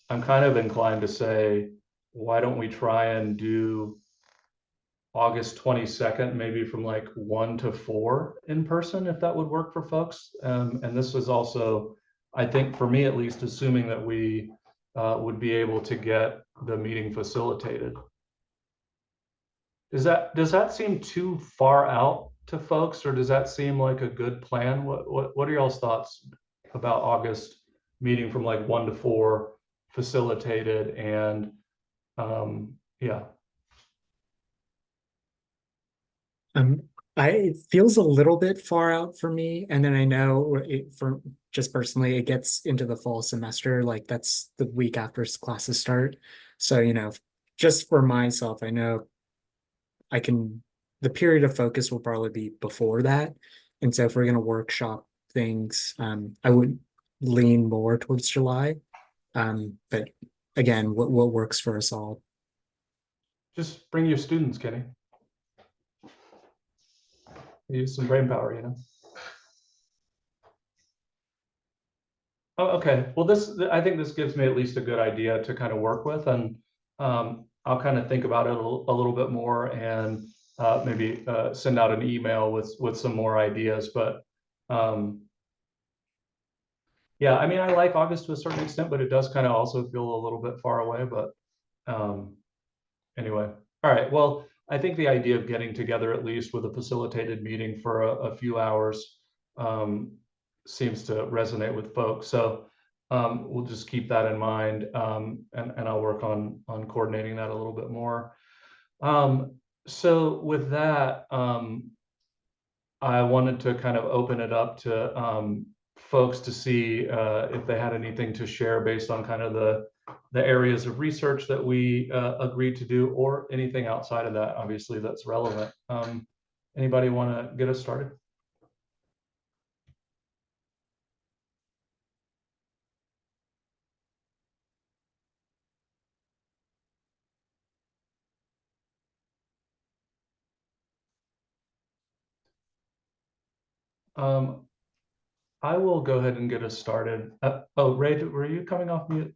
kind of inclined to say, why don't we try and do August 22nd, maybe from like 1 to 4 in person, if that would work for folks. And this is also, I think for me at least, assuming that we would be able to get the meeting facilitated. Does that seem too far out to folks, or does that seem like a good plan? What are y'all's thoughts about August meeting from like 1 to 4 facilitated? And yeah. It feels a little bit far out for me, and then I know for just personally, it gets into the fall semester, like that's the week after classes start. So, just for myself, I know the period of focus will probably be before that. And so if we're going to workshop things, I would lean more towards July. But again, what works for us all? Just bring your students, Kenny. Use some brain power, you know. Oh, okay. Well, I think this gives me at least a good idea to kind of work with, and I'll kind of think about it a little bit more, and maybe send out an email with some more ideas. But yeah, I mean, I like August to a certain extent, but it does kind of also feel a little bit far away. But anyway, all right. Well, I think the idea of getting together at least with a facilitated meeting for a few hours seems to resonate with folks. So we'll just keep that in mind, and I'll work on coordinating that a little bit more. So with that, I wanted to kind of open it up to folks to see if they had anything to share based on kind of the areas of research that we agreed to do, or anything outside of that, obviously, that's relevant. Anybody want to get us started? I will go ahead and get us started. Oh, Ray, were you coming off mute?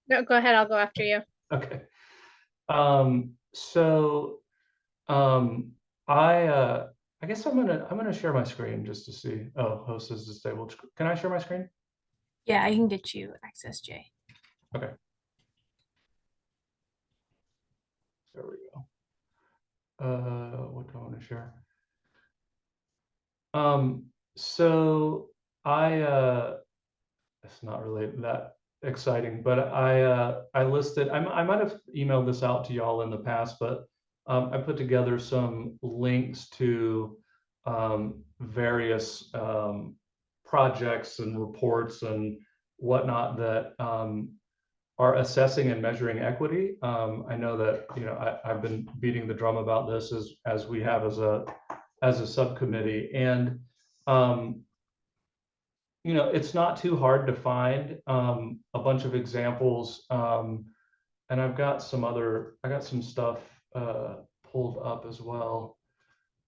No, go ahead. I'll go after you. Okay. So I guess I'm gonna share my screen just to see. Oh, host is disabled. Can I share my screen? Yeah, I can get you access, Jay. Okay. There we go. What do I want to share? So it's not really that exciting, but I listed, I might have emailed this out to y'all in the past, but I put together some links to various projects and reports and whatnot that are assessing and measuring equity. I know that, I've been beating the drum about this as we have as a subcommittee, and it's not too hard to find a bunch of examples, and I got some stuff pulled up as well,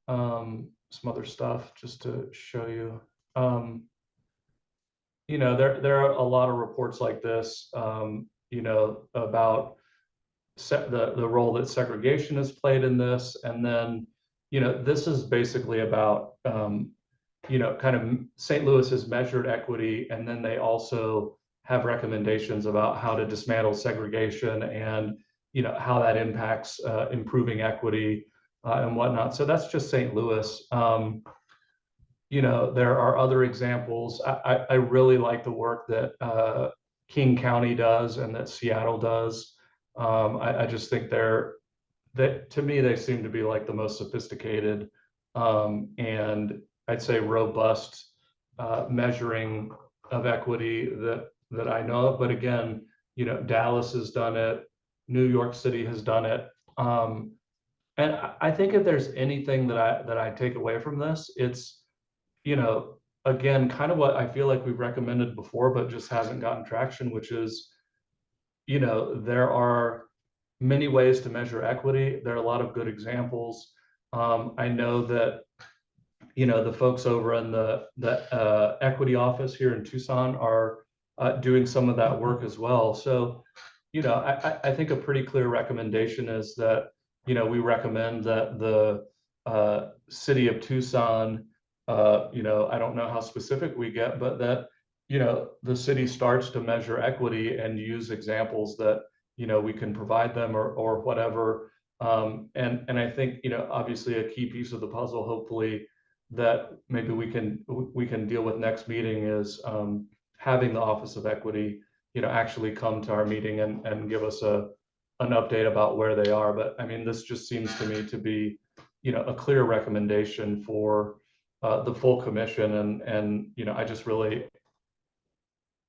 some other stuff just to show you. There are a lot of reports like this, about the role that segregation has played in this, and then this is basically about kind of St. Louis has measured equity, and then they also have recommendations about how to dismantle segregation and how that impacts improving equity and whatnot. So that's just St. Louis. There are other examples. I really like the work that King County does and that Seattle does. I just think to me, they seem to be like the most sophisticated and I'd say robust measuring of equity that I know of. But again, Dallas has done it, New York City has done it. And I think if there's anything that I take away from this, it's, again, kind of what I feel like we've recommended before, but just hasn't gotten traction, which is, there are many ways to measure equity. There are a lot of good examples. I know that, you know, the folks over in the equity office here in Tucson are doing some of that work as well. So, you know, I think a pretty clear recommendation is that, you know, we recommend that the city of Tucson, you know, I don't know how specific we get, but that, you know, the city starts to measure equity and use examples that, you know, we can provide them or whatever. And I think, you know, obviously a key piece of the puzzle, hopefully, that maybe we can deal with next meeting is having the Office of Equity, you know, actually come to our meeting and give us an update about where they are. But I mean, this just seems to me to be, you know, a clear recommendation for the full commission. And, you know, I just really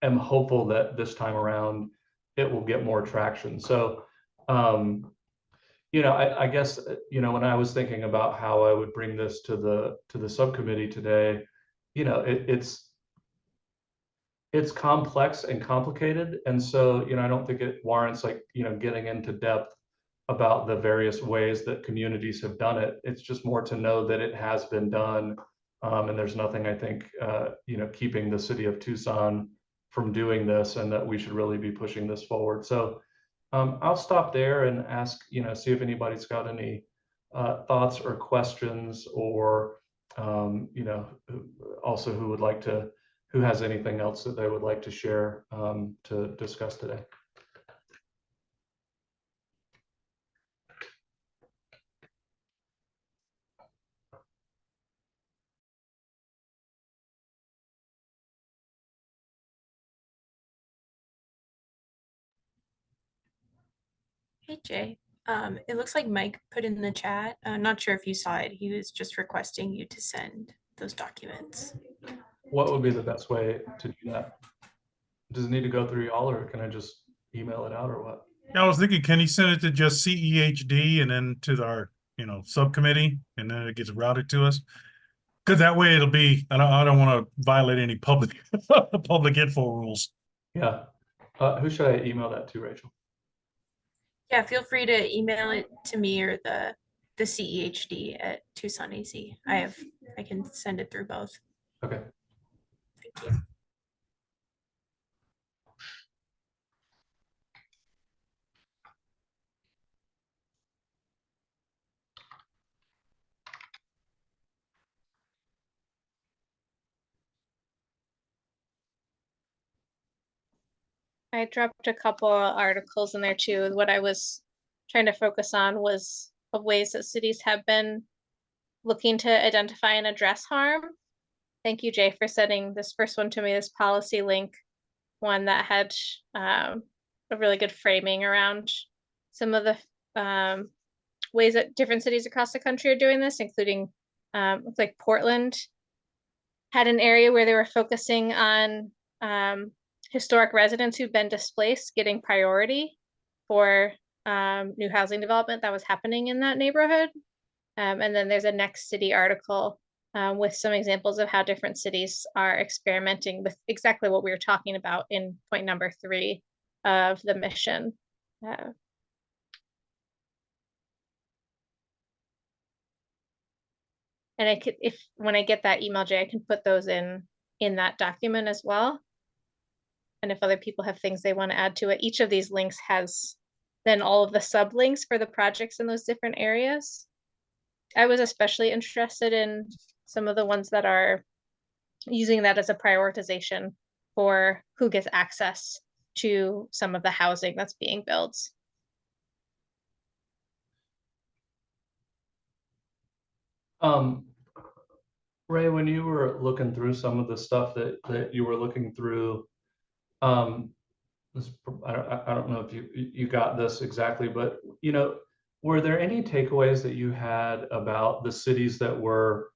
am hopeful that this time around it will get more traction. So, you know, I guess, you know, when I was thinking about how I would bring this to the subcommittee today, you know, it's complex and complicated. And so, you know, I don't think it warrants, like, you know, getting into depth about the various ways that communities have done it. It's just more to know that it has been done. And there's nothing, I think, you know, keeping the city of Tucson from doing this, and that we should really be pushing this forward. So I'll stop there and ask, you know, see if anybody's got any thoughts or questions, or, you know, also who would like to, who has anything else that they would like to share to discuss today. Hey Jay, it looks like Mike put in the chat. Not sure if you saw it. He was just requesting you to send those documents. What would be the best way to do that? Does it need to go through y'all, or can I just email it out, or what? Yeah, I was thinking, can you send it to just CEHD and then to our, you know, subcommittee, and then it gets routed to us? Because that way it'll be, I don't want to violate any public public info rules. Yeah. Who should I email that to, Rachel? Yeah, feel free to email it to me or the CEHD at Tucson AZ. I can send it through both. Okay. Thank you. I dropped a couple articles in there too. What I was trying to focus on was of ways that cities have been looking to identify and address harm. Thank you, Jay, for sending this first one to me, this policy link, one that had a really good framing around some of the ways that different cities across the country are doing this, including looks like Portland had an area where they were focusing on historic residents who've been displaced getting priority for new housing development that was happening in that neighborhood. And then there's a Next City article with some examples of how different cities are experimenting with exactly what we were talking about in point number 3 of the mission. And I could, if when I get that email, Jay, I can put those in that document as well. And if other people have things they want to add to it, each of these links has then all of the sublinks for the projects in those different areas. I was especially interested in some of the ones that are using that as a prioritization for who gets access to some of the housing that's being built. Ray, when you were looking through some of the stuff that you were looking through, I don't know if you got this exactly, but, you know, were there any takeaways that you had about the cities that were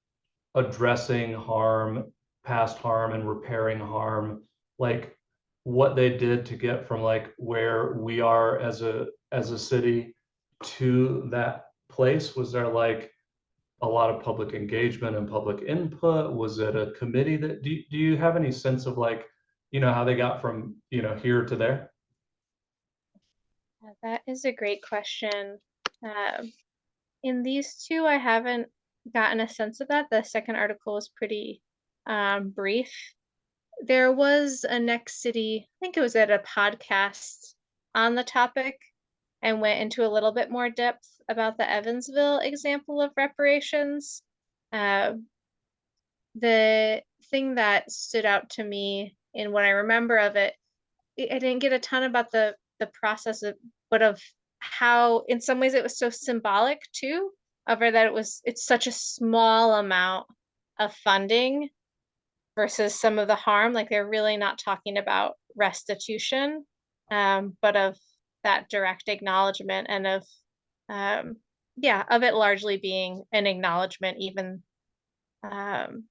addressing harm, past harm, and repairing harm, like what they did to get from like where we are as a city to that place? Was there like a lot of public engagement and public input? Was it a committee that, do you have any sense of like, you know, how they got from, you know, here to there? That is a great question. In these two, I haven't gotten a sense of that. The second article was pretty brief. There was a Next City, I think it was at a podcast on the topic, and went into a little bit more depth about the Evansville example of reparations. The thing that stood out to me in what I remember of it, I didn't get a ton about the process of, but of how in some ways it was so symbolic too, of that it's such a small amount of funding versus some of the harm. Like they're really not talking about restitution, but of that direct acknowledgement and of yeah, of it largely being an acknowledgement, um,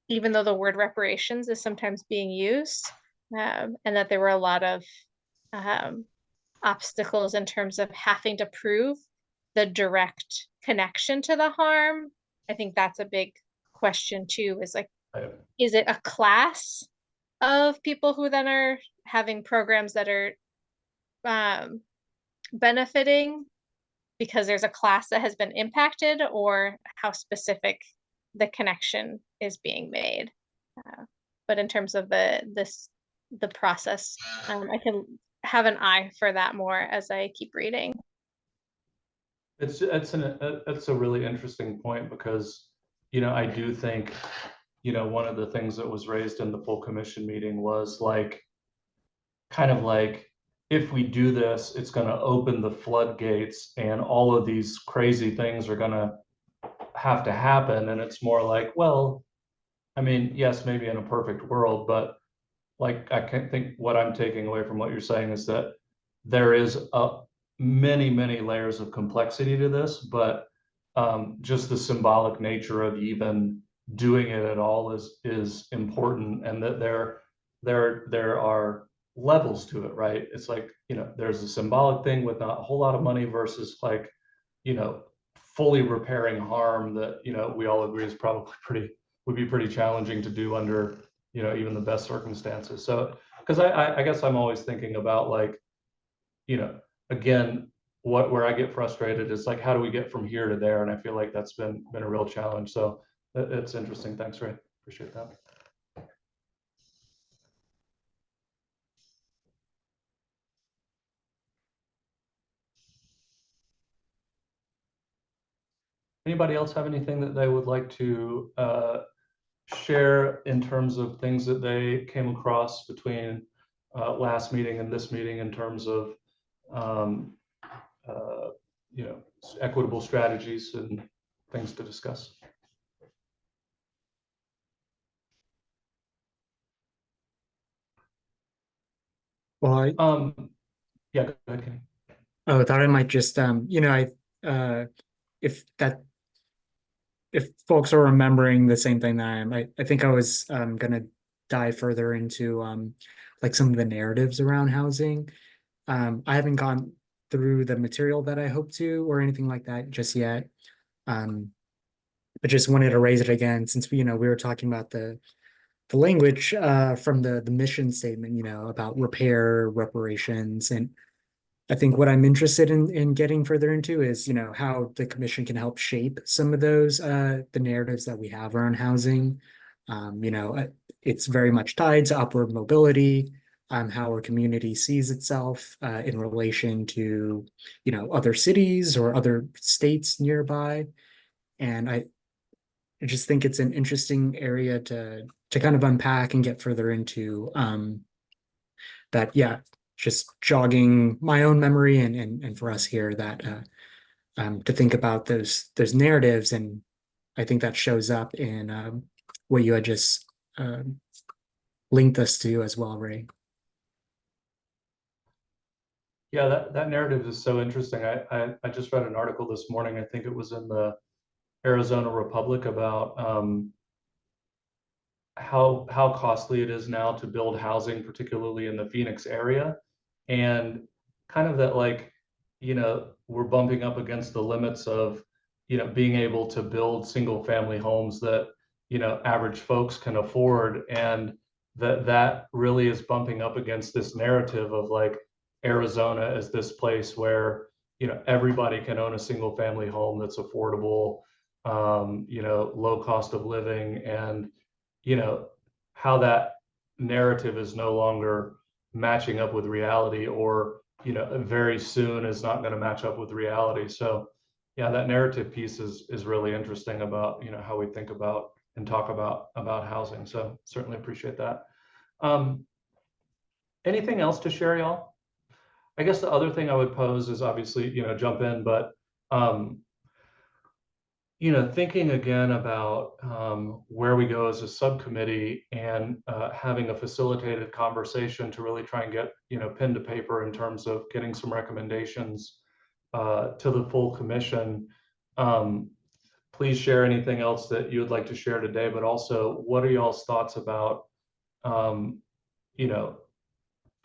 even though the word reparations is sometimes being used, and that there were a lot of obstacles in terms of having to prove the direct connection to the harm. I think that's a big question too, is like, is it a class of people who then are having programs that are benefiting because there's a class that has been impacted, or how specific the connection is being made? But in terms of the process, I can have an eye for that more as I keep reading. It's a really interesting point because, I do think, one of the things that was raised in the full commission meeting was like, kind of like, if we do this, it's going to open the floodgates and all of these crazy things are going to have to happen. And it's more like, well, I mean, yes, maybe in a perfect world, but like, I can think what I'm taking away from what you're saying is that there is many layers of complexity to this, but just the symbolic nature of even doing it at all is important, and that there are levels to it, right? It's like, there's a symbolic thing with not a whole lot of money versus like, fully repairing harm that, we all agree is probably would be pretty challenging to do under, even the best circumstances. So, because I guess I'm always thinking about like, again, where I get frustrated is like, how do we get from here to there? And I feel like that's been a real challenge. So it's interesting. Thanks, Ray. Appreciate that. Anybody else have anything that they would like to share in terms of things that they came across between last meeting and this meeting in terms of equitable strategies and things to discuss? Well, Yeah, go ahead, Kenny. I thought I might just, if folks are remembering the same thing that I am, I think I was gonna dive further into like some of the narratives around housing. I haven't gone through the material that I hope to or anything like that just yet. But just wanted to raise it again since we were talking about the language from the mission statement, about repair, reparations, and I think what I'm interested in getting further into is, how the commission can help shape some of those the narratives that we have around housing. It's very much tied to upward mobility, how our community sees itself in relation to, other cities or other states nearby. And I just think it's an interesting area to kind of unpack and get further into. That, yeah, just jogging my own memory and for us here that to think about those narratives, and I think that shows up in what you had just linked us to as well, Ray. Yeah, that narrative is so interesting. I just read an article this morning, I think it was in the Arizona Republic, about how costly it is now to build housing, particularly in the Phoenix area, and kind of that, like, we're bumping up against the limits of, being able to build single family homes that, average folks can afford, and that really is bumping up against this narrative of like, Arizona as this place where, you know, everybody can own a single family home that's affordable, you know, low cost of living, and, you know, how that narrative is no longer matching up with reality, or, you know, very soon is not going to match up with reality. So yeah, that narrative piece is really interesting about, you know, how we think about and talk about housing. So certainly appreciate that. Anything else to share, y'all? I guess the other thing I would pose is, obviously, you know, jump in, but you know, thinking again about where we go as a subcommittee, and having a facilitated conversation to really try and get, you know, pen to paper in terms of getting some recommendations to the full commission. Please share anything else that you would like to share today, but also what are y'all's thoughts about, you know,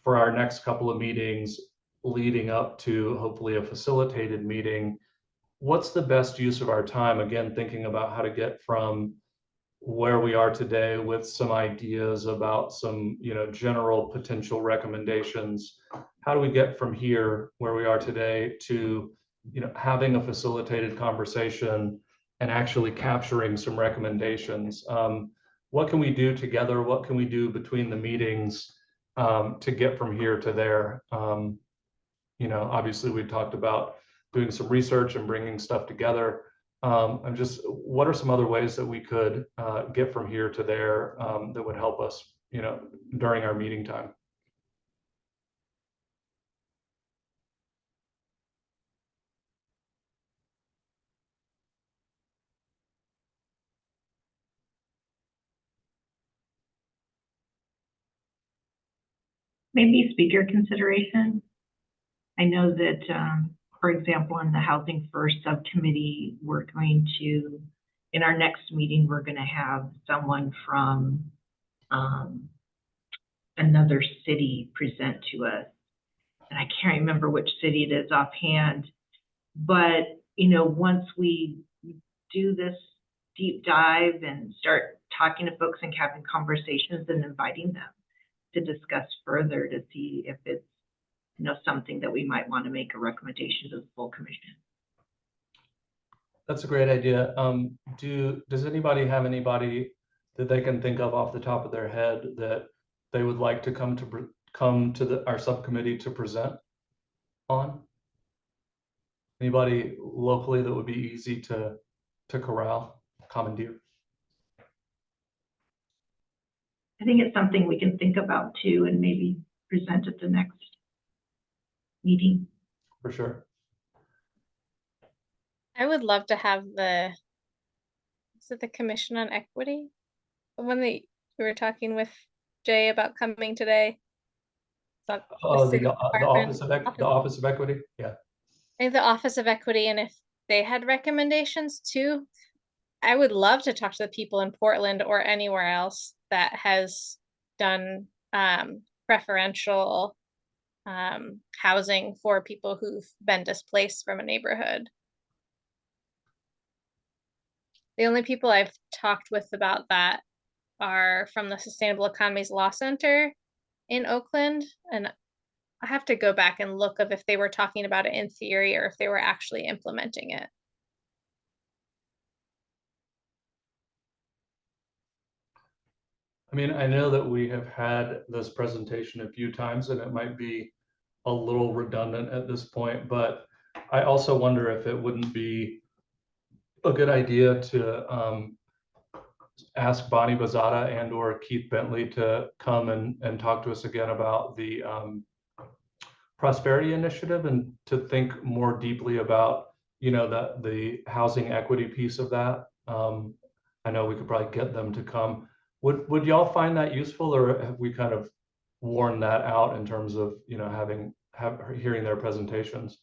for our next couple of meetings leading up to hopefully a facilitated meeting, what's the best use of our time? Again, thinking about how to get from where we are today with some ideas about some, you know, general potential recommendations. How do we get from here, where we are today, to, you know, having a facilitated conversation and actually capturing some recommendations? What can we do together? What can we do between the meetings to get from here to there? You know, obviously we talked about doing some research and bringing stuff together. I'm just, what are some other ways that we could get from here to there that would help us, you know, during our meeting time? Maybe speaker consideration. I know that, for example, in the Housing First Subcommittee, we're going to, in our next meeting, we're going to have someone from another city present to us. And I can't remember which city it is offhand, but, you know, once we do this deep dive and start talking to folks and having conversations and inviting them to discuss further to see if it's, you know, something that we might want to make a recommendation to the full commission. That's a great idea. Does anybody have anybody that they can think of off the top of their head that they would like to come to our subcommittee to present on? Anybody locally that would be easy to corral, commandeer? I think it's something we can think about too, and maybe present at the next meeting. For sure. I would love to have is it the Commission on Equity? The one that you were talking with Jay about coming today? It's not Oh, city the department. Office of Equity. Yeah. I think the Office of Equity, and if they had recommendations too, I would love to talk to the people in Portland or anywhere else that has done preferential housing for people who've been displaced from a neighborhood. The only people I've talked with about that are from the Sustainable Economies Law Center in Oakland, and I have to go back and look of if they were talking about it in theory or if they were actually implementing it. I mean, I know that we have had this presentation a few times and it might be a little redundant at this point, but I also wonder if it wouldn't be a good idea to ask Bonnie Bazata and or Keith Bentley to come and talk to us again about the Prosperity Initiative, and to think more deeply about, you know, the housing equity piece of that. I know we could probably get them to come. Would y'all find that useful, or have we kind of worn that out in terms of, you know, hearing their presentations?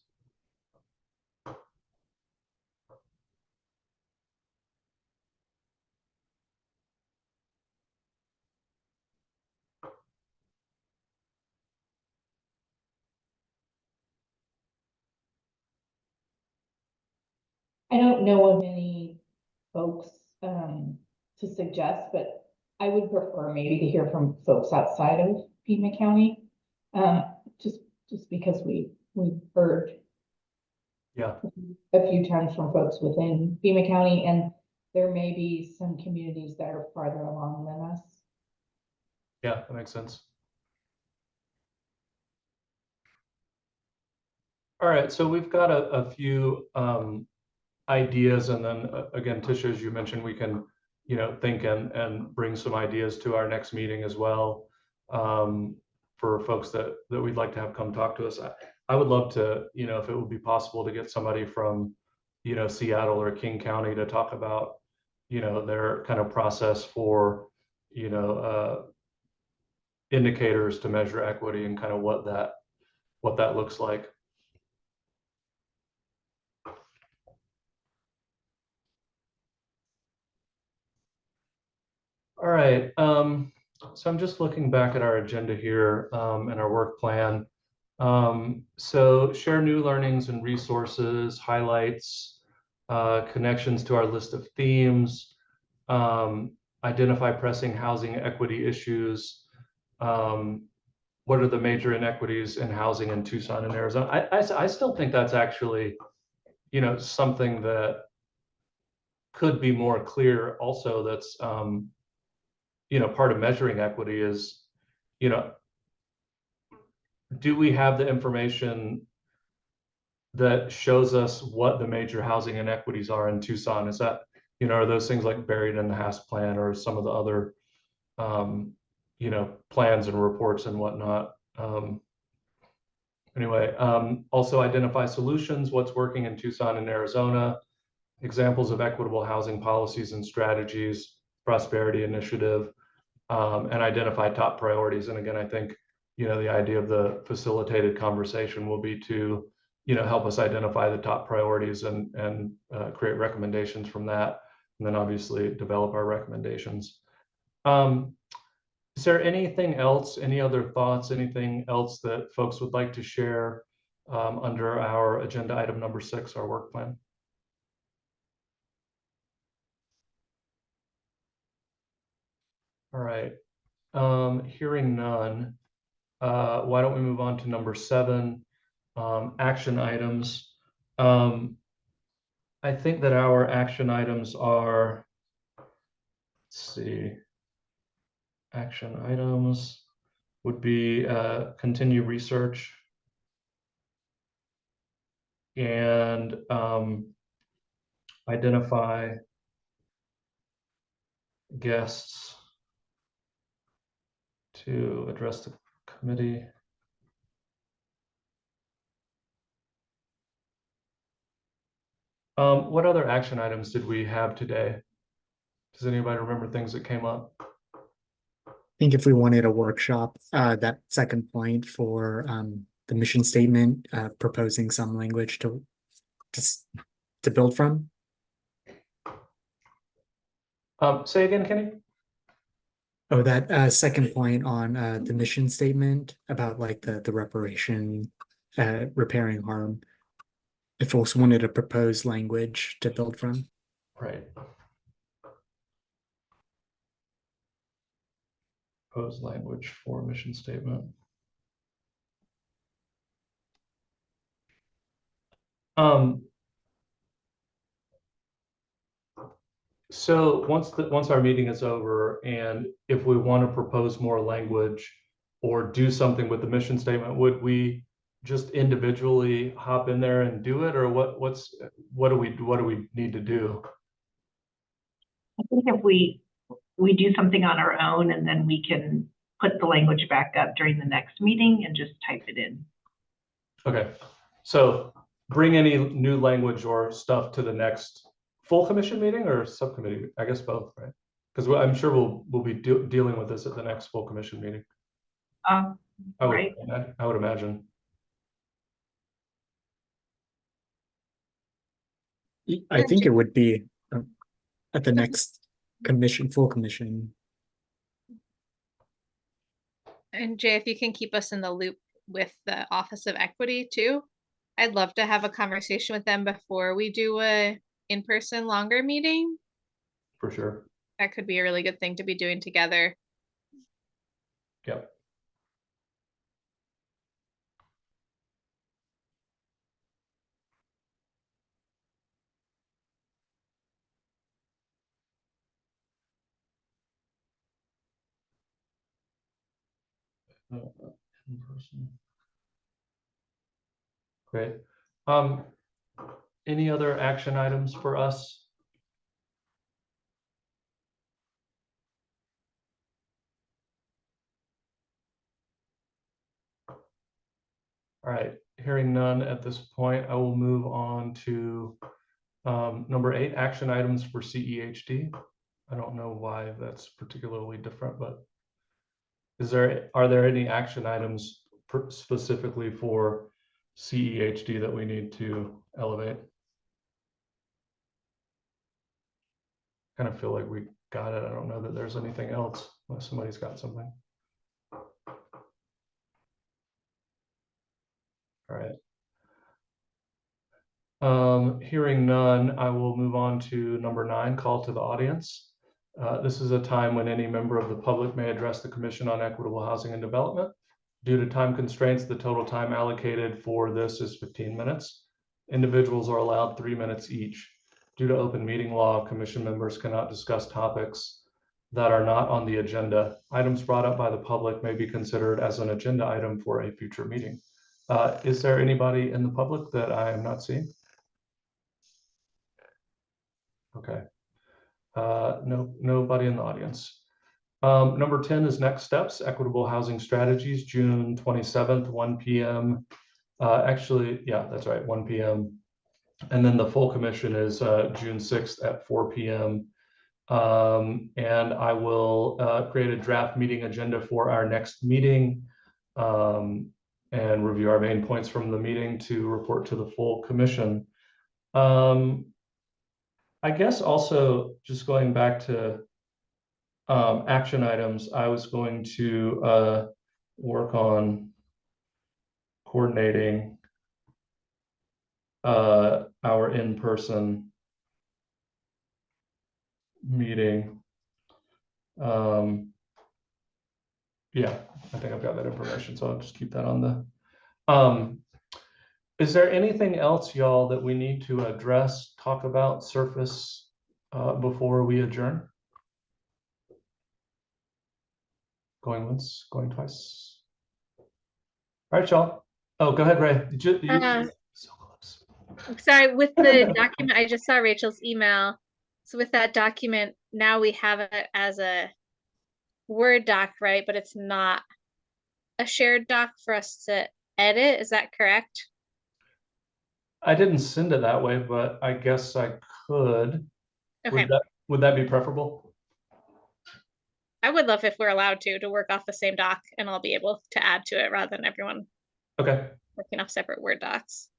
I don't know of any folks to suggest, but I would prefer maybe to hear from folks outside of Pima County. Just just because we've heard Yeah, a few times from folks within Pima County, and there may be some communities that are farther along than us. yeah, that makes sense. All right, so we've got a few ideas, and then again, Tisha, as you mentioned, we can, think and bring some ideas to our next meeting as well, for folks that we'd like to have come talk to us. I would love to, if it would be possible to get somebody from, Seattle or King County to talk about, their kind of process for, indicators to measure equity and kind of what that looks like. All right, so I'm just looking back at our agenda here, and our work plan. So share new learnings and resources, highlights, connections to our list of themes, identify pressing housing equity issues. What are the major inequities in housing in Tucson and Arizona? I still think that's actually, something that could be more clear also. That's, part of measuring equity is, do we have the information that shows us what the major housing inequities are in Tucson? Is that, are those things like buried in the HAS plan or some of the other, plans and reports and whatnot? Anyway, also identify solutions, what's working in Tucson and Arizona, examples of equitable housing policies and strategies, prosperity initiative, and identify top priorities. And again, I think, the idea of the facilitated conversation will be to, help us identify the top priorities and create recommendations from that, and then obviously develop our recommendations. Is there anything else, any other thoughts, anything else that folks would like to share under our agenda item number 6, our work plan? All right, hearing none, why don't we move on to number 7, action items. I think that our action items are, let's see, action items would be continue research and identify guests to address the committee. What other action items did we have today? Does anybody remember things that came up? I think if we wanted a workshop, that second point for the mission statement, proposing some language to build from. Say again, Kenny? Oh, that second point on the mission statement about like the reparation, repairing harm. If folks wanted a proposed language to build from. Right. Proposed language for mission statement. So once our meeting is over, and if we want to propose more language or do something with the mission statement, would we just individually hop in there and do it, or what do we need to do? I think if we do something on our own, and then we can put the language back up during the next meeting and just type it in. Okay, so bring any new language or stuff to the next full commission meeting or subcommittee? I guess both, right? Because I'm sure we'll be dealing with this at the next full commission meeting. Right. I would imagine. I think it would be at the next full commission. And Jay, if you can keep us in the loop with the Office of Equity too, I'd love to have a conversation with them before we do a in-person longer meeting. For sure. That could be a really good thing to be doing together. Yep. In person. Great. Any other action items for us? All right, hearing none at this point, I will move on to number 8, action items for CEHD. I don't know why that's particularly different, but are there any action items specifically for CEHD that we need to elevate? Kind of feel like we got it. I don't know that there's anything else unless somebody's got something. All right. Hearing none, I will move on to number 9, call to the audience. This is a time when any member of the public may address the Commission on Equitable Housing and Development. Due to time constraints, the total time allocated for this is 15 minutes. Individuals are allowed 3 minutes each. Due to open meeting law, Commission members cannot discuss topics that are not on the agenda. Items brought up by the public may be considered as an agenda item for a future meeting. Is there anybody in the public that I am not seeing? Okay. No, nobody in the audience. Number 10 is next steps, equitable housing strategies, June 27th, 1 p.m. Actually, yeah, that's right, 1 p.m. And then the full commission is June 6th at 4 p.m. And I will create a draft meeting agenda for our next meeting and review our main points from the meeting to report to the full commission. I guess also just going back to action items, I was going to work on coordinating our in-person meeting. Yeah, I think I've got that information, so I'll just keep that on the. Is there anything else, y'all, that we need to address, talk about, surface before we adjourn? Going once, going twice. All right, y'all. Oh, go ahead, Ray. So close. Sorry, with the document, I just saw Rachel's email. So with that document, now we have it as a Word doc, right? But it's not a shared doc for us to edit. Is that correct? I didn't send it that way, but I guess I could. Okay. Would that be preferable? I would love if we're allowed to work off the same doc and I'll be able to add to it rather than everyone Okay. working off separate Word docs.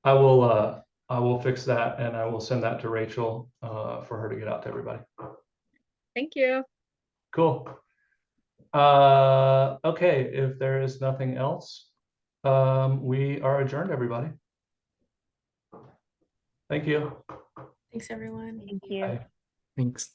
I will fix that and I will send that to Rachel for her to get out to everybody. Thank you. Cool. Okay, if there is nothing else, we are adjourned, everybody. Thank you. Thanks, everyone. Thank you. Bye. Thanks.